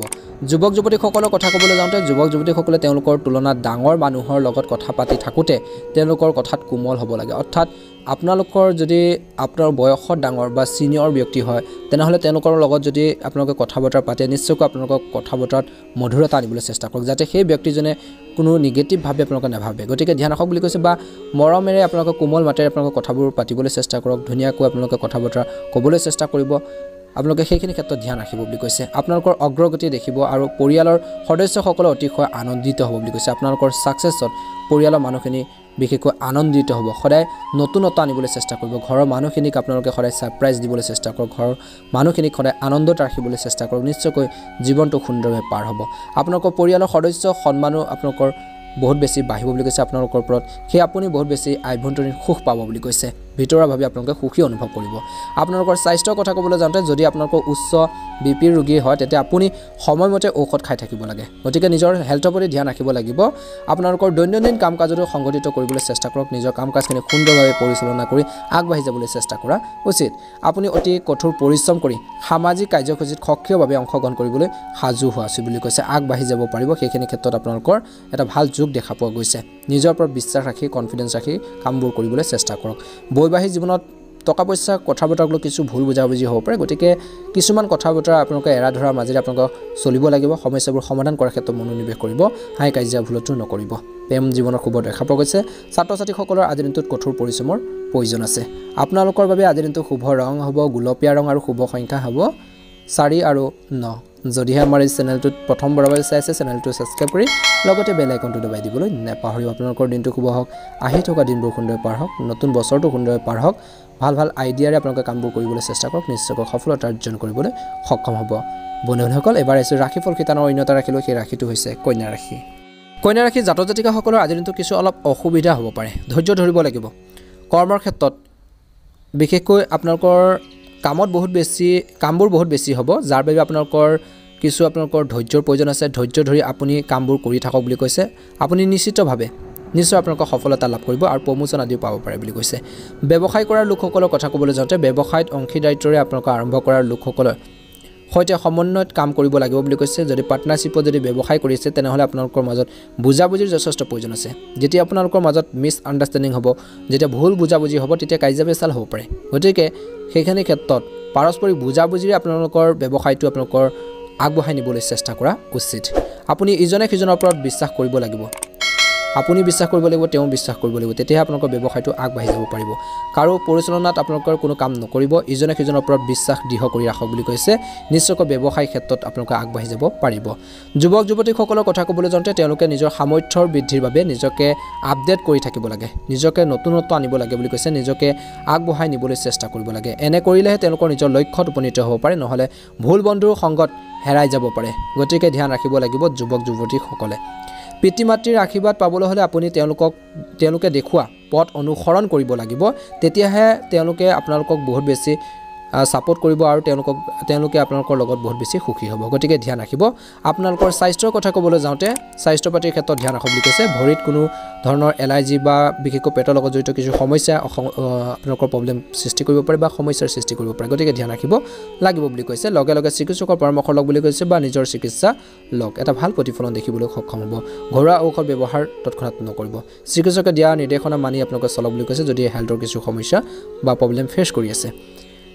যুৱক যুৱতীসকলৰ কথা ক'বলৈ যাওঁতে যুৱক যুৱতীসকলে তেওঁলোকৰ তুলনাত ডাঙৰ মানুহৰ লগত কথা পাতি থাকোঁতে তেওঁলোকৰ কথাত কোমল হ'ব লাগে অৰ্থাৎ আপোনালোকৰ যদি আপোনাৰ বয়সত ডাঙৰ বা সিনিয়ৰ ব্যক্তি হয় তেনেহ'লে তেওঁলোকৰ লগত যদি আপোনালোকে কথা বতৰা পাতে নিশ্চয়কৈ আপোনালোকৰ কথা বতৰাত মধুৰতা আনিবলৈ চেষ্টা কৰক যাতে সেই ব্যক্তিজনে কোনো নিগেটিভভাৱে আপোনালোকে নাভাবে গতিকে ধ্যান ৰাখক বুলি কৈছে বা মৰমেৰে আপোনালোকে কোমল মাতেৰে আপোনালোকে কথাবোৰ পাতিবলৈ চেষ্টা কৰক ধুনীয়াকৈ আপোনালোকে কথা বতৰা ক'বলৈ চেষ্টা কৰিব আপোনালোকে সেইখিনি ক্ষেত্ৰত ধ্যান ৰাখিব বুলি কৈছে আপোনালোকৰ অগ্ৰগতি দেখিব আৰু পৰিয়ালৰ সদস্যসকলে অতিশয় আনন্দিত হ'ব বুলি কৈছে আপোনালোকৰ সাকসেছত পৰিয়ালৰ মানুহখিনি বিশেষকৈ আনন্দিত হ'ব সদায় নতুনত্ব আনিবলৈ চেষ্টা কৰিব ঘৰৰ মানুহখিনিক আপোনালোকে সদায় সাৰপ্ৰাইজ দিবলৈ চেষ্টা কৰক ঘৰৰ মানুহখিনিক সদায় আনন্দত ৰাখিবলৈ চেষ্টা কৰক নিশ্চয়কৈ জীৱনটো সুন্দৰভাৱে পাৰ হ'ব আপোনালোকৰ পৰিয়ালৰ সদস্য সন্মানো আপোনালোকৰ বহুত বেছি বাঢ়িব বুলি কৈছে আপোনালোকৰ ওপৰত সেই আপুনি বহুত বেছি আভ্যন্তৰীণ সুখ পাব বুলি কৈছে ভিতৰুৱাভাৱে আপোনালোকে সুখী অনুভৱ কৰিব আপোনালোকৰ স্বাস্থ্যৰ কথা ক'বলৈ যাওঁতে যদি আপোনালোকৰ উচ্চ বিপি ৰোগী হয় তেতিয়া আপুনি সময়মতে ঔষধ খাই থাকিব লাগে গতিকে নিজৰ হেল্থৰ প্ৰতি ধ্যান ৰাখিব লাগিব আপোনালোকৰ দৈনন্দিন কাম কাজটো সংগঠিত কৰিবলৈ চেষ্টা কৰক নিজৰ কাম কাজখিনি সুন্দৰভাৱে পৰিচালনা কৰি আগবাঢ়ি যাবলৈ চেষ্টা কৰা উচিত আপুনি অতি কঠোৰ পৰিশ্ৰম কৰি সামাজিক কাৰ্যসূচীত সক্ৰিয়ভাৱে অংশগ্ৰহণ কৰিবলৈ সাজু হোৱা উচিত বুলি কৈছে আগবাঢ়ি যাব পাৰিব সেইখিনি ক্ষেত্ৰত আপোনালোকৰ এটা ভাল যোগ দেখা পোৱা গৈছে নিজৰ ওপৰত বিশ্বাস ৰাখি কনফিডেন্স ৰাখি কামবোৰ কৰিবলৈ চেষ্টা কৰক বৈবাহিক জীৱনত টকা পইচা কথা বতৰাক লৈ কিছু ভুল বুজাবুজি হ'ব পাৰে গতিকে কিছুমান কথা বতৰা আপোনালোকে এৰা ধৰাৰ মাজেৰে আপোনালোকক চলিব লাগিব সমস্যাবোৰ সমাধান কৰাৰ ক্ষেত্ৰত মনোনিৱেশ কৰিব হাই কাজিয়া ভুলতো নকৰিব প্ৰেম জীৱনৰ খুব দেখা পোৱা গৈছে ছাত্ৰ ছাত্ৰীসকলৰ আজিৰ দিনটোত কঠোৰ পৰিশ্ৰমৰ প্ৰয়োজন আছে আপোনালোকৰ বাবে আজিৰ দিনটো শুভ ৰং হ'ব গুলপীয়া ৰং আৰু শুভ সংখ্যা হ'ব 4 আৰু 9 যদিহে আমাৰ এই চেনেলটোত প্ৰথমবাৰৰ বাবে চাইছে চেনেলটো সাবস্ক্ৰাইব কৰি লগতে বেল আইকনটো দবাই দিবলৈ নেপাহৰিব আপোনালোকৰ দিনটো শুভ হওক আহি থকা দিনবোৰ সুন্দৰ পাৰ হওক নতুন বছৰটো সুন্দৰ পাৰ হওক ভাল ভাল আইডিয়াৰে আপোনালোকে কামবোৰ কৰিবলৈ চেষ্টা কৰক নিশ্চয়কৈ সফলতা অৰ্জন কৰিবলৈ সক্ষম হ'ব বন্ধুসকল এবাৰ এসে ৰাশিফল খিতানৰ অন্যতা ৰাখিলো সেই ৰাশিটো হৈছে কন্যা ৰাশি কন্যা ৰাশি জাতক জাতিকাসকলৰ আজিৰ দিনটো কিছু অলপ অসুবিধা হ'ব পাৰে ধৈৰ্য ধৰিব লাগিব কৰ্মৰ ক্ষেত্ৰত বিশেষকৈ আপোনালোকৰ কামবোৰ বহুত বেছি হ'ব যাৰ বাবে আপোনালোকৰ ধৈৰ্যৰ প্ৰয়োজন আছে ধৈৰ্য ধৰি আপুনি কামবোৰ কৰি থাকক বুলি কৈছে আপুনি নিশ্চিতভাৱে নিশ্চয় আপোনালোকৰ সফলতা লাভ কৰিব আৰু প্ৰমোচন আদিও পাব পাৰে বুলি কৈছে ব্যৱসায় কৰাৰ লোকসকলৰ কথা ক'বলৈ যাওঁতে ব্যৱসায়ত অংশীদাৰিত্বৰে আপোনালোকে আৰম্ভ কৰাৰ লোকসকলৰ সৈতে সমন্বয়ত কাম কৰিব লাগিব বুলি কৈছে যদি পাৰ্টনাৰশ্বিপত যদি ব্যৱসায় কৰিছে তেনেহ'লে আপোনালোকৰ মাজত বুজাবুজিৰ যথেষ্ট প্ৰয়োজন আছে যেতিয়া আপোনালোকৰ মাজত মিছ আণ্ডাৰষ্টেণ্ডিং হ'ব যেতিয়া ভুল বুজাবুজি হ'ব তেতিয়া কাজিয়া পেচাল হ'ব পাৰে গতিকে সেইখিনি ক্ষেত্ৰত পাৰস্পৰিক বুজাবুজিৰে আপোনালোকৰ ব্যৱসায়টো আপোনালোকৰ আগবঢ়াই নিবলৈ চেষ্টা কৰা উচিত আপুনি ইজনে সিজনৰ ওপৰত বিশ্বাস কৰিব লাগিব আপুনি বিশ্বাস কৰিব লাগিব তেওঁ বিশ্বাস কৰিব লাগিব তেতিয়া আপোনালোকৰ ব্যৱসায়টো আগবাঢ়ি যাব পাৰিব কাৰো পৰিচালনাত আপোনালোকৰ কোনো কাম নকৰিব ইজনে সিজনৰ ওপৰত বিশ্বাস দৃঢ় কৰি ৰাখক বুলি কৈছে নিশ্চয়কৈ ব্যৱসায় ক্ষেত্ৰত আপোনালোকে আগবাঢ়ি যাব পাৰিব যুৱক যুৱতীসকলৰ কথা ক'বলৈ যাওঁতে তেওঁলোকে নিজৰ সামৰ্থ্যৰ বৃদ্ধিৰ বাবে নিজকে আপডেট কৰি থাকিব লাগে নিজকে নতুনত্ব আনিব লাগে বুলি কৈছে নিজকে আগবঢ়াই নিবলৈ চেষ্টা কৰিব লাগে এনে কৰিলেহে তেওঁলোকৰ নিজৰ লক্ষ্যত উপনীত হ'ব পাৰে নহ'লে ভুল বন্ধুৰ সংগত হেৰাই যাব পাৰে গতিকে ধ্যান ৰাখিব লাগিব যুৱক যুৱতীসকলে পিতৃ মাতৃৰ আশীৰ্বাদ পাবলৈ হ'লে আপুনি তেওঁলোকে দেখুৱা পথ অনুসৰণ কৰিব লাগিব তেতিয়াহে তেওঁলোকে আপোনালোকক বহুত বেছি সাপোৰ্ট কৰিব আৰু তেওঁলোকে আপোনালোকৰ লগত বহুত বেছি সুখী হ'ব গতিকে ধ্যান ৰাখিব আপোনালোকৰ স্বাস্থ্যৰ কথা ক'বলৈ যাওঁতে স্বাস্থ্য পাতিৰ ক্ষেত্ৰত ধ্যান ৰাখক বুলি কৈছে ভৰিত কোনো ধৰণৰ এলাৰ্জি বা বিশেষকৈ পেটৰ লগত জড়িত কিছু সমস্যা আপোনালোকৰ প্ৰব্লেম সৃষ্টি কৰিব পাৰে বা সমস্যাৰ সৃষ্টি কৰিব পাৰে গতিকে ধ্যান ৰাখিব লাগিব বুলি কৈছে লগে লগে চিকিৎসকৰ পৰামৰ্শ লওক বুলি কৈছে বা নিজৰ চিকিৎসা লওক এটা ভাল প্ৰতিফলন দেখিবলৈ সক্ষম হ'ব ঘৰুৱা ঔষধ ব্যৱহাৰ তৎক্ষণাত নকৰিব চিকিৎসকে দিয়া নিৰ্দেশনা মানি আপোনালোকে চলক বুলি কৈছে যদি হেল্থৰ কিছু সমস্যা বা প্ৰব্লেম ফেচ কৰি আছে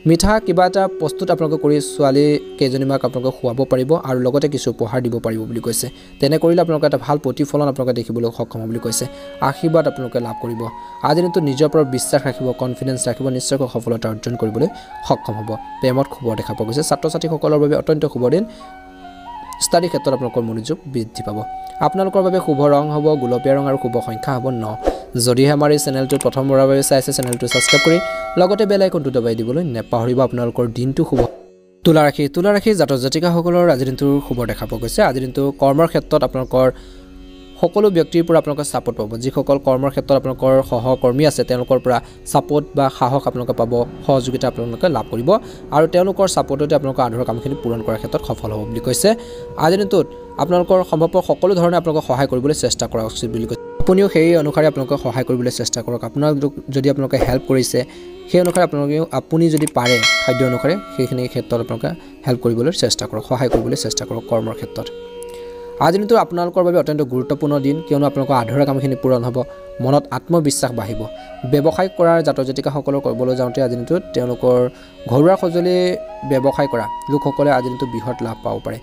মিঠা কিবা এটা প্ৰস্তুত আপোনালোকে কৰি ছোৱালী কেইজনীমাক আপোনালোকে খুৱাব পাৰিব আৰু লগতে কিছু উপহাৰ দিব পাৰিব বুলি কৈছে তেনে কৰিলে আপোনালোকে এটা ভাল প্ৰতিফলন আপোনালোকে দেখিবলৈ সক্ষম হ'ব বুলি কৈছে আশীৰ্বাদ আপোনালোকে লাভ কৰিব আজিৰ দিনটো নিজৰ ওপৰত বিশ্বাস ৰাখিব কনফিডেন্স ৰাখিব নিশ্চয়কৈ সফলতা অৰ্জন কৰিবলৈ সক্ষম হ'ব প্ৰেমত শুভ দেখা পোৱা গৈছে ছাত্ৰ ছাত্ৰীসকলৰ বাবে অত্যন্ত শুভ দিন ষ্টাডি ক্ষেত্ৰত আপোনালোকৰ মনোযোগ বৃদ্ধি পাব আপোনালোকৰ বাবে শুভ ৰং হ'ব গুলপীয়া ৰং আৰু শুভ সংখ্যা হ'ব 9 যদিহে আমাৰ এই চেনেলটো প্ৰথমবাৰৰ বাবে চাইছে চেনেলটো সাবস্ক্ৰাইব কৰি লগতে বেল আইকনটো দবাই দিবলৈ নেপাহৰিব আপোনালোকৰ দিনটো শুভ তুলা ৰাশি জাতক জাতিকাসকলৰ আজিৰ দিনটো শুভ দেখা পোৱা গৈছে আজিৰ দিনটো কৰ্মৰ ক্ষেত্ৰত আপোনালোকৰ সকলো ব্যক্তিৰ পৰা আপোনালোকে সাপোৰ্ট পাব যিসকল কৰ্মৰ ক্ষেত্ৰত আপোনালোকৰ সহকৰ্মী আছে তেওঁলোকৰ পৰা সাপোৰ্ট বা সাহস আপোনালোকে পাব সহযোগিতা আপোনালোকে লাভ কৰিব আৰু তেওঁলোকৰ সাপোৰ্টতে আপোনালোকৰ আধৰুৱা কামখিনি পূৰণ কৰাৰ ক্ষেত্ৰত সফল হ'ব বুলি কৈছে আজিৰ দিনটোত আপোনালোকৰ সম্ভৱপৰ সকলো ধৰণে আপোনালোকক সহায় কৰিবলৈ চেষ্টা কৰা উচিত বুলি কৈছে আপুনিও সেই অনুসাৰে আপোনালোকে সহায় কৰিবলৈ চেষ্টা কৰক যদি আপোনালোকে হেল্প কৰিছে সেই অনুসাৰে আপুনি যদি পাৰে খাদ্য অনুসাৰে সেইখিনি ক্ষেত্ৰত আপোনালোকে হেল্প কৰিবলৈ চেষ্টা কৰক সহায় কৰিবলৈ চেষ্টা কৰক কৰ্মৰ ক্ষেত্ৰত আজিৰ দিনটো আপোনালোকৰ বাবে অত্যন্ত গুৰুত্বপূৰ্ণ দিন কিয়নো আপোনালোকৰ আধৰুৱা কামখিনি পূৰণ হ'ব মনত আত্মবিশ্বাস বাঢ়িব ব্যৱসায় কৰাৰ জাতক জাতিকাসকলৰ ক'বলৈ যাওঁতে আজিৰ দিনটোত তেওঁলোকৰ ঘৰুৱা সঁজুলি ব্যৱসায় কৰা লোকসকলে আজিৰ দিনটো বৃহৎ লাভ পাব পাৰে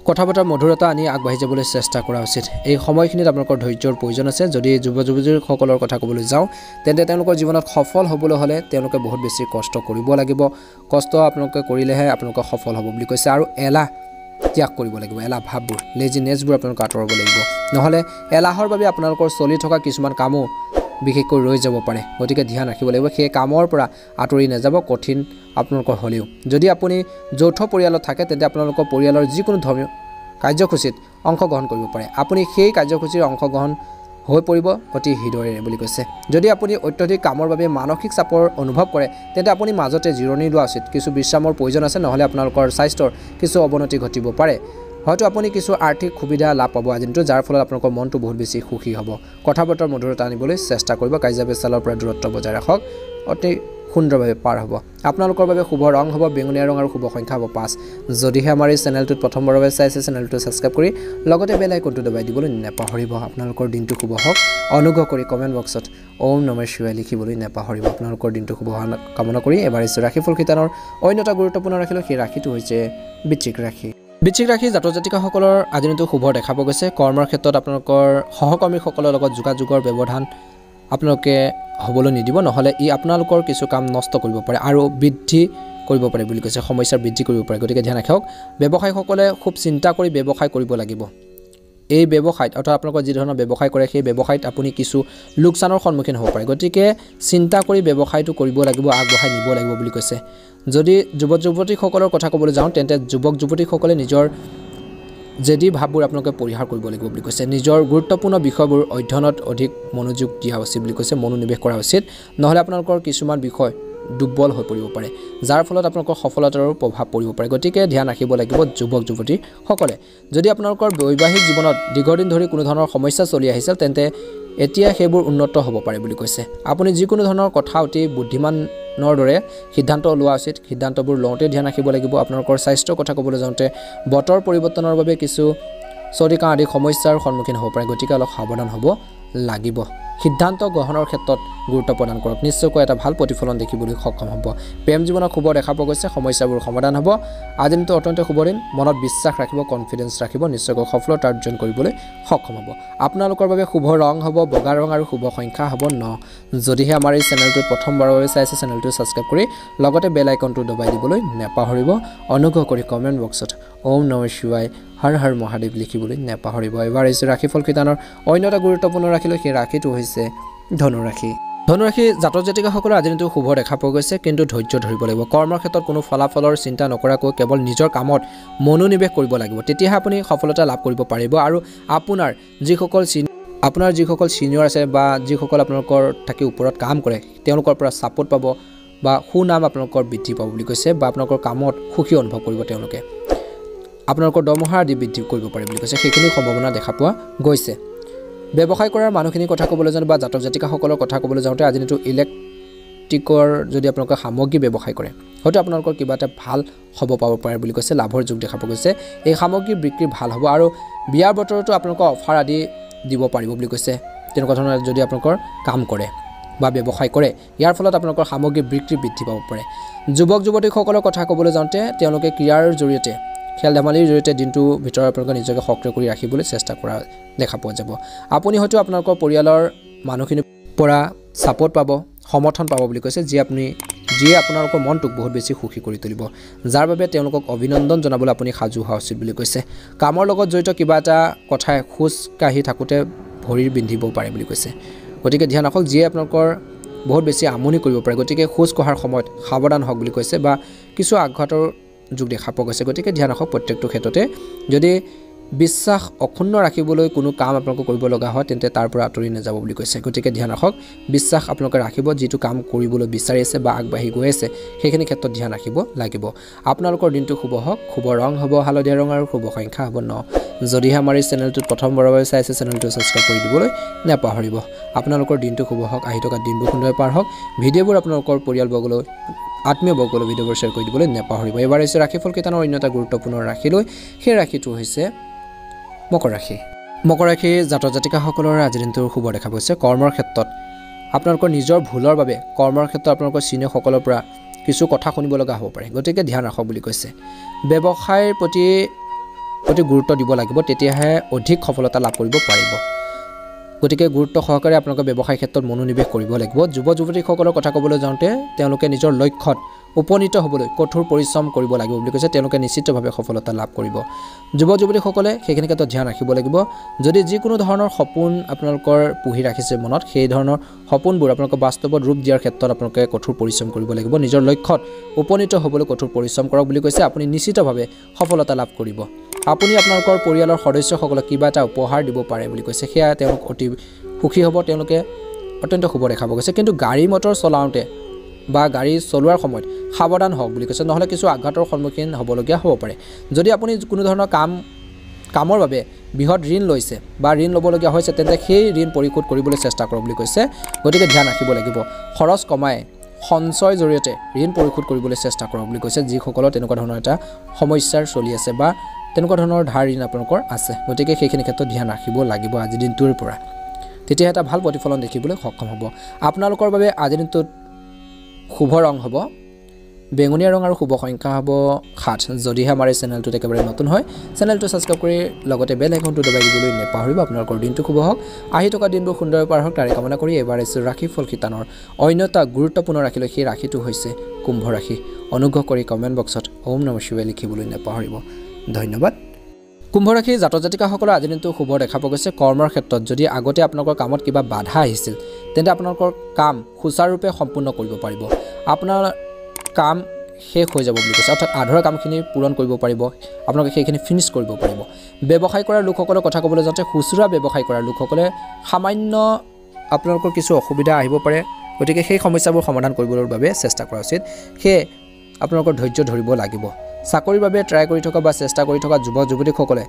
কথা বতৰা মধুৰতা আনি আগবাঢ়ি যাবলৈ চেষ্টা কৰা উচিত এই সময়খিনিত আপোনালোকৰ ধৈৰ্যৰ প্ৰয়োজন আছে যদি যুৱক-যুৱতীসকলৰ কথা ক'বলৈ যাওঁ তেন্তে তেওঁলোকৰ জীৱনত সফল হ'বলৈ হ'লে তেওঁলোকে বহুত বেছি কষ্ট কৰিব লাগিব কষ্ট আপোনালোকে কৰিলেহে আপোনালোক সফল হ'ব বুলি কৈছে আৰু এলাহ ত্যাগ কৰিব লাগিব এলাহ ভাববোৰ লেজিনেছবোৰ আপোনালোকে আঁতৰাব লাগিব নহ'লে এলাহৰ বাবে আপোনালোকৰ চলি থকা কিছুমান কামো বিশেষকৈ ৰৈ যাব পাৰে গতিকে ধ্যান ৰাখিব লাগিব সেই কামৰ পৰা আঁতৰি নাযাব কঠিন আপোনালোকৰ হ'লেও যদি আপুনি যৌথ পৰিয়ালত থাকে তেন্তে আপোনালোকৰ পৰিয়ালৰ যিকোনো ধৰ্মীয় কাৰ্যসূচীত অংশগ্ৰহণ কৰিব পাৰে আপুনি সেই কাৰ্যসূচীৰ অংশগ্ৰহণ হৈ পৰিব অতি হৃদয়েৰে বুলি কৈছে যদি আপুনি অত্যধিক কামৰ বাবে মানসিক চাপৰ অনুভৱ কৰে তেন্তে আপুনি মাজতে জিৰণি লোৱা উচিত কিছু বিশ্ৰামৰ প্ৰয়োজন আছে নহ'লে আপোনালোকৰ স্বাস্থ্যৰ কিছু অৱনতি ঘটিব পাৰে হয়তো আপুনি কিছু আৰ্থিক সুবিধা লাভ পাব আজিনটো যাৰ ফলত আপোনালোকৰ মনটো বহুত বেছি সুখী হ'ব কথা বতৰাৰ মধুৰতা আনিবলৈ চেষ্টা কৰিব কাজিয়া পেচালৰ পৰা দূৰত্ব বজাই ৰাখক অতি সুন্দৰভাৱে পাৰ হ'ব আপোনালোকৰ বাবে শুভ ৰং হ'ব বেঙুনীয়া ৰং আৰু শুভ সংখ্যা হ'ব 5 যদিহে আমাৰ এই চেনেলটোত প্ৰথমবাৰৰ বাবে চাইছে চেনেলটো ছাবস্ক্ৰাইব কৰি লগতে বেল আইকনটো দবাই দিবলৈ নাপাহৰিব আপোনালোকৰ দিনটো শুভ হওক অনুগ্ৰহ কৰি কমেণ্ট বক্সত ওম নমঃ শিৱায় লিখিবলৈ নাপাহৰিব আপোনালোকৰ দিনটো শুভ হোৱা কামনা কৰি এবাৰ ইছৰ ৰাশিফল কিতানৰ অন্য এটা গুৰুত্বপূৰ্ণ ৰাশিলৈ সেই ৰাশিটো হৈছে বৃশ্চিক ৰাশি বৃশ্চিক ৰাশি জাতক জাতিকাসকলৰ আজি দিনটো শুভ দেখা পোৱা গৈছে কৰ্মৰ ক্ষেত্ৰত আপোনালোকৰ সহকৰ্মীসকলৰ লগত যোগাযোগৰ ব্যৱধান আপোনালোকে হ'বলৈ নিদিব নহ'লে ই আপোনালোকৰ কিছু কাম নষ্ট কৰিব পাৰে আৰু বৃদ্ধি কৰিব পাৰে বুলি কৈছে সমস্যাৰ বৃদ্ধি কৰিব পাৰে গতিকে ধ্যান ৰাখক ব্যৱসায়ীসকলে খুব চিন্তা কৰি ব্যৱসায় কৰিব লাগিব এই ব্যৱসায়ত অৰ্থাৎ আপোনালোকৰ যি ধৰণৰ ব্যৱসায় কৰে সেই ব্যৱসায়ত আপুনি কিছু লোকচানৰ সন্মুখীন হ'ব পাৰে গতিকে চিন্তা কৰি ব্যৱসায়টো কৰিব লাগিব আগবঢ়াই নিব লাগিব বুলি কৈছে যদি যুৱক-যুৱতীসকলৰ কথা ক'বলৈ যাওঁ তেন্তে যুৱক-যুৱতীসকলে নিজৰ যদি ভাববোৰ আপোনালোকে পৰিহাৰ কৰিব লাগিব বুলি কৈছে নিজৰ গুৰুত্বপূৰ্ণ বিষয়বোৰ অধ্যয়নত অধিক মনোযোগ দিয়া উচিত বুলি কৈছে মনোনিৱেশ কৰা উচিত নহ'লে আপোনালোকৰ কিছুমান বিষয় দুৰ্বল হৈ পৰিব পাৰে যাৰ ফলত আপোনালোকৰ সফলতাৰো প্ৰভাৱ পৰিব পাৰে গতিকে ধ্যান ৰাখিব লাগিব যুৱক-যুৱতীসকলে যদি আপোনালোকৰ বৈবাহিক জীৱনত দীৰ্ঘদিন ধৰি কোনো ধৰণৰ সমস্যা চলি আহিছিল তেন্তে এতিয়া সেইবোৰ উন্নত হ'ব পাৰে বুলি কৈছে আপুনি যিকোনো ধৰণৰ কথা অতি বুদ্ধিমানৰ দৰে সিদ্ধান্ত লোৱা উচিত সিদ্ধান্তবোৰ লওঁতে ধ্যান ৰাখিব লাগিব আপোনালোকৰ স্বাস্থ্যৰ কথা ক'বলৈ যাওঁতে বতৰ পৰিৱৰ্তনৰ বাবে কিছু চৰ্দিকা আদি সমস্যাৰ সন্মুখীন হ'ব পাৰে গতিকে অলপ সাৱধান হ'ব লাগিব সিদ্ধান্ত গ্ৰহণৰ ক্ষেত্ৰত গুৰুত্ব প্ৰদান কৰক নিশ্চয়কৈ এটা ভাল প্ৰতিফলন দেখিবলৈ সক্ষম হ'ব প্ৰেম জীৱনত শুভ দেখা পোৱা গৈছে সমস্যাবোৰ সমাধান হ'ব আজি দিনটো অত্যন্ত শুভ দিন মনত বিশ্বাস ৰাখিব কনফিডেন্স ৰাখিব নিশ্চয়কৈ সফলতা অৰ্জন কৰিবলৈ সক্ষম হ'ব আপোনালোকৰ বাবে শুভ ৰং হ'ব বগা ৰং আৰু শুভ সংখ্যা হ'ব 9 যদিহে আমাৰ এই চেনেলটো প্ৰথমবাৰৰ বাবে চাইছে চেনেলটো ছাবস্ক্ৰাইব কৰি লগতে বেল আইকনটো দবাই দিবলৈ নাপাহৰিব অনুগ্ৰহ কৰি কমেণ্ট বক্সত ওম নমঃ শিৱায় হৰ হৰ মহাদেৱ লিখিবলৈ নাপাহৰিব এবাৰ এই ৰাশিফল কিতানৰ অন্য এটা গুৰুত্বপূৰ্ণ ৰাশিলৈ সেই ৰাশিটো হৈছে ধনু ৰাশি ধনু ৰাশি জাতক জাতিকাসকলৰ আজি দিনটো শুভ দেখা পোৱা গৈছে কিন্তু ধৈৰ্য ধৰিব লাগিব কৰ্মৰ ক্ষেত্ৰত কোনো ফলাফলৰ চিন্তা নকৰাকৈ কেৱল নিজৰ কামত মনোনিৱেশ কৰিব লাগিব তেতিয়াহে আপুনি সফলতা লাভ কৰিব পাৰিব আৰু আপোনাৰ যিসকল সিনিয়ৰ আছে বা যিসকল আপোনালোকৰ থাকি ওপৰত কাম কৰে তেওঁলোকৰ পৰা ছাপোৰ্ট পাব বা সুনাম আপোনালোকৰ বৃদ্ধি পাব বুলি কৈছে বা আপোনালোকৰ কামত সুখী অনুভৱ কৰিব তেওঁলোকে আপোনালোকৰ দৰমহা আদি বৃদ্ধি কৰিব পাৰে বুলি কৈছে সেইখিনি সম্ভাৱনা দেখা পোৱা গৈছে ব্যৱসায় কৰাৰ মানুহখিনিৰ কথা ক'বলৈ যাওঁ বা জাতক জাতিকাসকলৰ কথা ক'বলৈ যাওঁতে আজি দিনটো ইলেক্ট্ৰিকৰ যদি আপোনালোকে সামগ্ৰী ব্যৱসায় কৰে হয়তো আপোনালোকৰ কিবা এটা ভাল হ'ব পাব পাৰে বুলি কৈছে লাভৰ যোগ দেখা পোৱা গৈছে এই সামগ্ৰী বিক্ৰী ভাল হ'ব আৰু বিয়াৰ বতৰতো আপোনালোকৰ অফাৰ আদি দিব পাৰিব বুলি কৈছে তেনেকুৱা ধৰণৰ যদি আপোনালোকৰ কাম কৰে বা ব্যৱসায় কৰে ইয়াৰ ফলত আপোনালোকৰ সামগ্ৰী বিক্ৰী বৃদ্ধি পাব পাৰে যুৱক-যুৱতীসকলৰ কথা ক'বলৈ যাওঁতে তেওঁলোকে ক্ৰীড়াৰ জৰিয়তে খেল ধেমালিৰ জৰিয়তে দিনটো ভিতৰত আপোনালোকে নিজকে সক্ৰিয় কৰি ৰাখিবলৈ চেষ্টা কৰা দেখা পোৱা যাব আপুনি হয়তো আপোনালোকৰ পৰিয়ালৰ মানুহখিনিৰ পৰা ছাপোৰ্ট পাব সমৰ্থন পাব বুলি কৈছে যিয়ে আপোনালোকৰ মনটোক বহুত বেছি সুখী কৰি তুলিব যাৰ বাবে তেওঁলোকক অভিনন্দন জনাবলৈ আপুনি সাজু হোৱা উচিত বুলি কৈছে কামৰ লগত জড়িত কিবা এটা কথাই খোজ কাঢ়ি থাকোঁতে ভৰিৰ বিন্ধিব পাৰে বুলি কৈছে গতিকে ধ্যান ৰাখক যিয়ে আপোনালোকৰ বহুত বেছি আমনি কৰিব পাৰে গতিকে খোজ কঢ়াৰ সময়ত সাৱধান হওক বুলি কৈছে বা কিছু আঘাতৰ যোগ দেখা পোৱা গৈছে গতিকে ধ্যান ৰাখক প্ৰত্যেকটো ক্ষেত্ৰতে যদি বিশ্বাস অক্ষুণ্ণ ৰাখিবলৈ কোনো কাম আপোনালোকে কৰিব লগা হয় তেন্তে তাৰ পৰা আঁতৰি নাযাব বুলি কৈছে গতিকে ধ্যান ৰাখক বিশ্বাস আপোনালোকে ৰাখিব যিটো কাম কৰিবলৈ বিচাৰি আছে বা আগবাঢ়ি গৈ আছে সেইখিনি ক্ষেত্ৰত ধ্যান ৰাখিব লাগিব আপোনালোকৰ দিনটো শুভ হওক শুভ ৰং হ'ব হালধীয়া ৰং আৰু শুভ সংখ্যা হ'ব 9 যদিহে আমাৰ এই চেনেলটোত প্ৰথমবাৰৰ বাবে চাইছে চেনেলটো ছাবস্ক্ৰাইব কৰি দিবলৈ নাপাহৰিব আপোনালোকৰ দিনটো শুভ হওক আহি থকা দিনবোৰ সুন্দৰ পাৰ হওক ভিডিঅ'বোৰ আপোনালোকৰ পৰিয়ালবৰ্গলৈ আত্মীয়বৰ্গলৈ ভিডিঅ'বোৰ শ্বেয়াৰ কৰি দিবলৈ নাপাহৰিব এবাৰ হৈছে ৰাশিফল কিতানৰ অন্য এটা গুৰুত্বপূৰ্ণ ৰাশিলৈ সেই ৰাশিটো হৈছে মকৰ ৰাশি জাতক জাতিকাসকলৰ আজি দিনটোৰ শুভ দেখা গৈছে কৰ্মৰ ক্ষেত্ৰত আপোনালোকৰ নিজৰ ভুলৰ বাবে কৰ্মৰ ক্ষেত্ৰত আপোনালোকৰ চিনিয়ৰসকলৰ পৰা কিছু কথা শুনিব লগা হ'ব পাৰে গতিকে ধ্যান ৰাখক বুলি কৈছে ব্যৱসায়ৰ প্ৰতি প্ৰতি গুৰুত্ব দিব লাগিব তেতিয়াহে অধিক সফলতা লাভ কৰিব পাৰিব গতিকে গুৰুত্ব সহকাৰে আপোনালোকে ব্যৱসায় ক্ষেত্ৰত মনোনিৱেশ কৰিব লাগিব যুৱ যুৱতীসকলৰ কথা ক'বলৈ যাওঁতে তেওঁলোকে নিজৰ লক্ষ্যত উপনীত হ'বলৈ কঠোৰ পৰিশ্ৰম কৰিব লাগিব বুলি কৈছে তেওঁলোকে নিশ্চিতভাৱে সফলতা লাভ কৰিব যুৱ যুৱতীসকলে সেইখিনি ক্ষেত্ৰত ধ্যান ৰাখিব লাগিব যদি যিকোনো ধৰণৰ সপোন আপোনালোকৰ পুহি ৰাখিছে মনত সেই ধৰণৰ সপোনবোৰ আপোনালোকে বাস্তৱত ৰূপ দিয়াৰ ক্ষেত্ৰত আপোনালোকে কঠোৰ পৰিশ্ৰম কৰিব লাগিব নিজৰ লক্ষ্যত উপনীত হ'বলৈ কঠোৰ পৰিশ্ৰম কৰক বুলি কৈছে আপুনি নিশ্চিতভাৱে সফলতা লাভ কৰিব আপুনি আপোনালোকৰ পৰিয়ালৰ সদস্যসকলক কিবা এটা উপহাৰ দিব পাৰে বুলি কৈছে সেয়া তেওঁলোক অতি সুখী হ'ব তেওঁলোকে অত্যন্ত শুভ দেখাব গৈছে কিন্তু গাড়ী মটৰ চলাওঁতে বা গাড়ী চলোৱাৰ সময়ত সাৱধান হওক বুলি কৈছে নহলে কিছু আঘাতৰ সন্মুখীন হ'বলগীয়া হ'ব পাৰে যদি আপুনি কোনো ধৰণৰ কামৰ বাবে বৃহৎ ঋণ লৈছে বা ঋণ ল'বলগীয়া হৈছে তেন্তে সেই ঋণ পৰিশোধ কৰিবলৈ চেষ্টা কৰক বুলি কৈছে গতিকে ধ্যান ৰাখিব লাগিব খৰচ কমাই সঞ্চয়ৰ জৰিয়তে ঋণ পৰিশোধ কৰিবলৈ চেষ্টা কৰক বুলি কৈছে যিসকলৰ তেনেকুৱা ধৰণৰ এটা সমস্যাৰ চলি আছে বা তেনেকুৱা ধৰণৰ ধাৰ ঋণ আপোনালোকৰ আছে গতিকে সেইখিনি ক্ষেত্ৰত ধ্যান ৰাখিব লাগিব আজিৰ দিনটোৰ পৰা তেতিয়া এটা ভাল প্ৰতিফলন দেখিবলৈ সক্ষম হ'ব আপোনালোকৰ বাবে আজিৰ দিনটোত শুভ ৰং হ'ব বেঙুনীয়া ৰং আৰু শুভ সংখ্যা হ'ব 7 যদিহে আমাৰ এই চেনেলটোত একেবাৰে নতুন হয় চেনেলটো ছাবস্ক্ৰাইব কৰি লগতে বেল আইকনটো দবাই দিবলৈ নেপাহৰিব আপোনালোকৰ দিনটো শুভ হওক আহি থকা দিনবোৰ সুন্দৰ পাৰ হওক তাৰে কামনা কৰি এবাৰ এছো ৰাশিফল শিতানৰ অন্য এটা গুৰুত্বপূৰ্ণ ৰাশি লৈ সেই ৰাশিটো হৈছে কুম্ভ ৰাশি অনুগ্ৰহ কৰি কমেণ্ট বক্সত ওম নমঃ শিৱায় লিখিবলৈ নেপাহৰিব ধন্যবাদ কুম্ভ ৰাশি জাতক জাতিকাসকলৰ আজি দিনটো শুভ দেখা পোৱা গৈছে কৰ্মৰ ক্ষেত্ৰত যদি আগতে আপোনালোকৰ কামত কিবা বাধা আহিছিল তেন্তে আপোনালোকৰ কাম সুচাৰুৰূপে সম্পূৰ্ণ কৰিব পাৰিব আপোনাৰ কাম শেষ হৈ যাব বুলি কৈছে অৰ্থাৎ আধৰুৱা কামখিনি পূৰণ কৰিব পাৰিব আপোনালোকে সেইখিনি ফিনিশ কৰিব পাৰিব ব্যৱসায় কৰাৰ লোকসকলৰ কথা ক'বলৈ যাওঁতে খুচুৰা ব্যৱসায় কৰাৰ লোকসকলে সামান্য আপোনালোকৰ কিছু অসুবিধা আহিব পাৰে গতিকে সেই সমস্যাবোৰ সমাধান কৰিবলৈ বাবে চেষ্টা কৰা উচিত সেয়ে আপোনালোকৰ ধৈৰ্য ধৰিব লাগিব চাকৰিৰ বাবে ট্ৰাই কৰি থকা বা চেষ্টা কৰি থকা যুৱ যুৱতীসকলে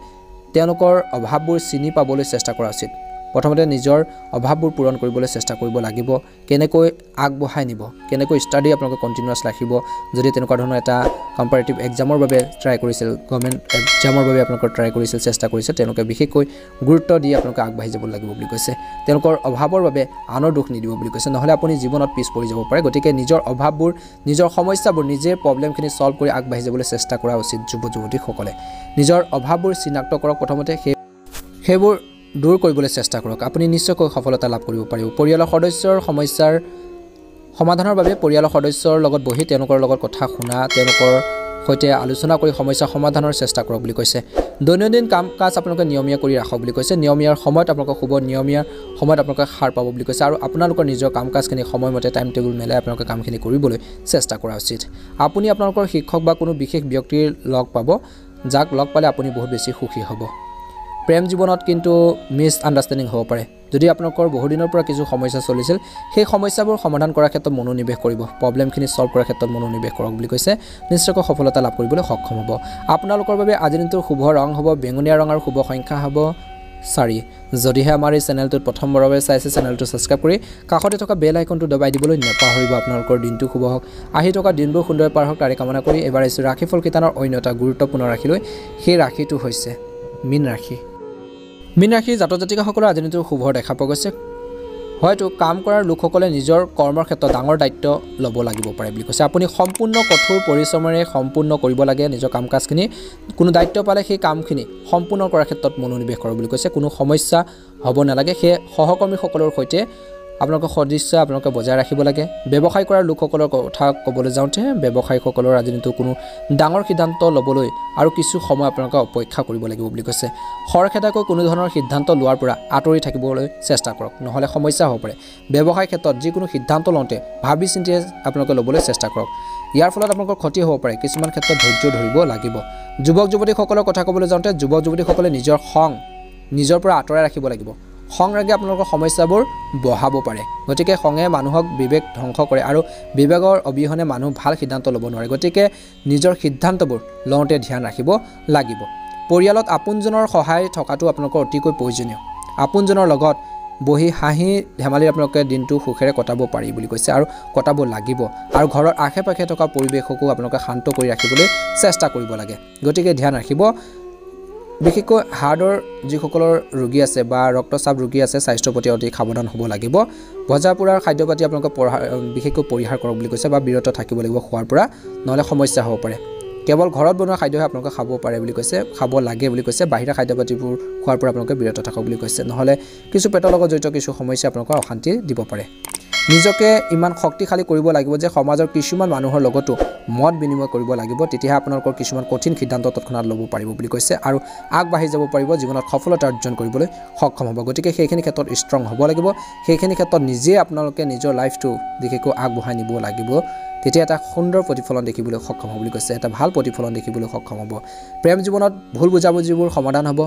তেওঁলোকৰ অভাৱবোৰ চিনি পাবলৈ চেষ্টা কৰা উচিত প্ৰথমতে নিজৰ অভাৱবোৰ পূৰণ কৰিবলৈ চেষ্টা কৰিব লাগিব কেনেকৈ আগবঢ়াই নিব কেনেকৈ ষ্টাডি আপোনালোকে কণ্টিনিউৱাছ ৰাখিব যদি তেনেকুৱা ধৰণৰ এটা কম্পাৰেটিভ এক্সামৰ বাবে ট্ৰাই কৰিছিল গভৰ্ণমেণ্ট এক্সামৰ বাবে আপোনালোকৰ ট্ৰাই কৰিছিল চেষ্টা কৰিছে তেওঁলোকে বিশেষকৈ গুৰুত্ব দি আপোনালোকে আগবাঢ়ি যাব লাগিব বুলি কৈছে তেওঁলোকৰ অভাৱৰ বাবে আনৰ দুখ নিদিব বুলি কৈছে নহ'লে আপুনি জীৱনত পিছ পৰি যাব পাৰে গতিকে নিজৰ অভাৱবোৰ নিজৰ সমস্যাবোৰ নিজে প্ৰব্লেমখিনি সলভ কৰি আগবাঢ়ি যাবলৈ চেষ্টা কৰা উচিত যুৱ যুৱতীসকলে নিজৰ অভাৱবোৰ চিনাক্ত কৰক প্ৰথমতে সেইবোৰ দূৰ কৰিবলৈ চেষ্টা কৰক আপুনি নিশ্চয়কৈ সফলতা লাভ কৰিব পাৰিব পৰিয়ালৰ সদস্যৰ সমস্যাৰ সমাধানৰ বাবে পৰিয়ালৰ সদস্যৰ লগত বহি তেওঁলোকৰ লগত কথা শুনা তেওঁলোকৰ সৈতে আলোচনা কৰি সমস্যা সমাধানৰ চেষ্টা কৰক বুলি কৈছে দৈনন্দিন কাম কাজ আপোনালোকে নিয়মীয়া কৰি ৰাখক বুলি কৈছে নিয়মীয়াৰ সময়ত আপোনালোকক শুভ নিয়মীয়াৰ সময়ত আপোনালোকে সাৰ পাব বুলি কৈছে আৰু আপোনালোকৰ নিজৰ কাম কাজখিনি সময়মতে টাইম টেবুল মিলাই আপোনালোকে কামখিনি কৰিবলৈ চেষ্টা কৰা উচিত আপুনি আপোনালোকৰ শিক্ষক বা কোনো বিশেষ ব্যক্তিৰ লগ পাব যাক লগ পালে আপুনি বহুত বেছি সুখী হ'ব প্ৰেম জীৱনত কিন্তু মিছ আণ্ডাৰষ্টেণ্ডিং হ'ব পাৰে যদি আপোনালোকৰ বহু দিনৰ পৰা কিছু সমস্যা চলিছিল সেই সমস্যাবোৰ সমাধান কৰাৰ ক্ষেত্ৰত মনোনিৱেশ কৰিব প্ৰব্লেমখিনি সলভ কৰাৰ ক্ষেত্ৰত মনোনিৱেশ কৰক বুলি কৈছে নিশ্চয়কৈ সফলতা লাভ কৰিবলৈ সক্ষম হ'ব আপোনালোকৰ বাবে আজিৰ দিনটোৰ শুভ ৰং হ'ব বেঙুনীয়া ৰং আৰু শুভ সংখ্যা হ'ব 4 যদিহে আমাৰ এই চেনেলটোত প্ৰথমবাৰৰ বাবে চাইছে চেনেলটো ছাবস্ক্ৰাইব কৰি কাষতে থকা বেল আইকনটো দবাই দিবলৈ নেপাহৰিব আপোনালোকৰ দিনটো শুভ হওক আহি থকা দিনবোৰ সুন্দৰ পাৰ হওক তাৰে কামনা কৰি এবাৰ এছো ৰাশিফল কিতানৰ অন্য এটা গুৰুত্বপূৰ্ণ ৰাশি লৈ সেই ৰাশিটো হৈছে মীন ৰাশি মীন ৰাশি জাতক জাতিকাসকলৰ আজি দিনটো শুভ দেখা পোৱা গৈছে হয়তো কাম কৰাৰ লোকসকলে নিজৰ কৰ্মৰ ক্ষেত্ৰত ডাঙৰ দায়িত্ব ল'ব লাগিব পাৰে বুলি কৈছে আপুনি সম্পূৰ্ণ কঠোৰ পৰিশ্ৰমেৰে সম্পূৰ্ণ কৰিব লাগে নিজৰ কাম কাজখিনি কোনো দায়িত্ব পালে সেই কামখিনি সম্পূৰ্ণ কৰাৰ ক্ষেত্ৰত মনোনিৱেশ কৰক বুলি কৈছে কোনো সমস্যা হ'ব নালাগে সেই সহকৰ্মীসকলৰ সৈতে আপোনালোকৰ সদস্য আপোনালোকে বজাই ৰাখিব লাগে ব্যৱসায় কৰাৰ লোকসকলৰ কথা ক'বলৈ যাওঁতে ব্যৱসায়ীসকলৰ আজি দিনটো কোনো ডাঙৰ সিদ্ধান্ত ল'বলৈ আৰু কিছু সময় আপোনালোকে অপেক্ষা কৰিব লাগিব বুলি কৈছে খৰখেদাকৈ কোনো ধৰণৰ সিদ্ধান্ত লোৱাৰ পৰা আঁতৰি থাকিবলৈ চেষ্টা কৰক নহ'লে সমস্যা হ'ব পাৰে ব্যৱসায় ক্ষেত্ৰত যিকোনো সিদ্ধান্ত লওঁতে ভাবি চিন্তি আপোনালোকে ল'বলৈ চেষ্টা কৰক ইয়াৰ ফলত আপোনালোকৰ ক্ষতি হ'ব পাৰে কিছুমান ক্ষেত্ৰত ধৈৰ্য ধৰিব লাগিব যুৱক যুৱতীসকলৰ কথা ক'বলৈ যাওঁতে যুৱক যুৱতীসকলে নিজৰ খং নিজৰ পৰা আঁতৰাই ৰাখিব লাগিব খং ৰাগে আপোনালোকৰ সমস্যাবোৰ বঢ়াব পাৰে গতিকে খঙে মানুহক বিবেক ধ্বংস কৰে আৰু বিবেকৰ অবিহনে মানুহ ভাল সিদ্ধান্ত ল'ব নোৱাৰে গতিকে নিজৰ সিদ্ধান্তবোৰ লওঁতে ধ্যান ৰাখিব লাগিব পৰিয়ালত আপোনজনৰ সহায় থকাটো আপোনালোকৰ অতিকৈ প্ৰয়োজনীয় আপোনজনৰ লগত বহি হাঁহি ধেমালি আপোনালোকে দিনটো সুখেৰে কটাব পাৰি বুলি কৈছে আৰু কটাব লাগিব আৰু ঘৰৰ আশে পাশে থকা পৰিৱেশকো আপোনালোকে শান্ত কৰি ৰাখিবলৈ চেষ্টা কৰিব লাগে গতিকে ধ্যান ৰাখিব বিশেষকৈ হাৰ্টৰ যিসকলৰ ৰোগী আছে বা ৰক্তচাপ ৰোগী আছে স্বাস্থ্যৰ প্ৰতি অতি সাৱধান হ'ব লাগিব ভজা পোৰাৰ খাদ্যপাতি আপোনালোকে বিশেষকৈ পৰিহাৰ কৰক বুলি কৈছে বা বিৰত থাকিব লাগিব খোৱাৰ পৰা নহ'লে সমস্যা হ'ব পাৰে কেৱল ঘৰত বনোৱা খাদ্যহে আপোনালোকে খাব পাৰে বুলি কৈছে খাব লাগে বুলি কৈছে বাহিৰা খাদ্যপাতিবোৰ খোৱাৰ পৰা আপোনালোকে বিৰত থাকক বুলি কৈছে নহলে কিছু পেটৰ লগত জড়িত কিছু সমস্যা আপোনালোকৰ অশান্তি দিব পাৰে নিজকে ইমান শক্তিশালী কৰিব লাগিব যে সমাজৰ কিছুমান মানুহৰ লগতো মত বিনিময় কৰিব লাগিব তেতিয়া আপোনালোকৰ কিছুমান কঠিন সিদ্ধান্ত তৎক্ষণাত ল'ব পাৰিব বুলি কৈছে আৰু আগবাঢ়ি যাব পাৰিব জীৱনত সফলতা অৰ্জন কৰিবলৈ সক্ষম হ'ব গতিকে সেইখিনি ক্ষেত্ৰত ষ্ট্ৰং হ'ব লাগিব সেইখিনি ক্ষেত্ৰত নিজে আপোনালোকে নিজৰ লাইফটো বিশেষকৈ আগবঢ়াই নিব লাগিব তেতিয়া এটা সুন্দৰ প্ৰতিফলন দেখিবলৈ সক্ষম হ'ব বুলি কৈছে এটা ভাল প্ৰতিফলন দেখিবলৈ সক্ষম হ'ব প্ৰেম জীৱনত ভুল বুজাবুজিবোৰ সমাধান হ'ব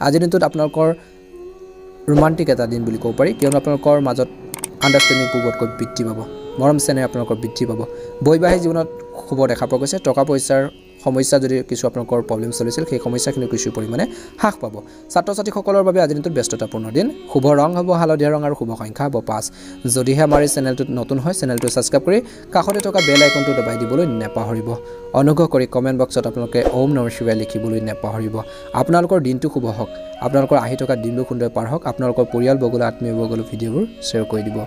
আজিৰ দিনটোত আপোনালোকৰ ৰোমান্টিক এটা দিন বুলি ক'ব পাৰি কিয়নো আপোনালোকৰ মাজত আণ্ডাৰষ্টেণ্ডিং পূৰ্বতকৈ বৃদ্ধি পাব মৰম চেনেহ আপোনালোকৰ বৃদ্ধি পাব বৈবাহিক জীৱনত খুব দেখা পোৱা গৈছে টকা পইচাৰ সমস্যা যদি কিছু আপোনালোকৰ প্ৰব্লেম চলিছিল সেই সমস্যাখিনি কিছু পৰিমাণে হ্ৰাস পাব ছাত্ৰ ছাত্ৰীসকলৰ বাবে আজিৰ দিনটোত ব্যস্ততাপূৰ্ণ দিন শুভ ৰং হ'ব হালধীয়া ৰং আৰু শুভ সংখ্যা হ'ব 5 যদিহে আমাৰ এই চেনেলটোত নতুন হয় চেনেলটো ছাবস্ক্ৰাইব কৰি কাষতে থকা বেল আইকনটো দবাই দিবলৈ নেপাহৰিব অনুগ্ৰহ কৰি কমেণ্ট বক্সত আপোনালোকে ওম নমঃ শিৱায় লিখিবলৈ নেপাহৰিব আপোনালোকৰ দিনটো শুভ হওক আপোনালোকৰ আহি থকা দিনবোৰ সুন্দৰ পাৰ হওক আপোনালোকৰ পৰিয়ালবৰ্গলৈ আত্মীয়বৰ্গলৈ ভিডিঅ'বোৰ শ্বেয়াৰ কৰি দিব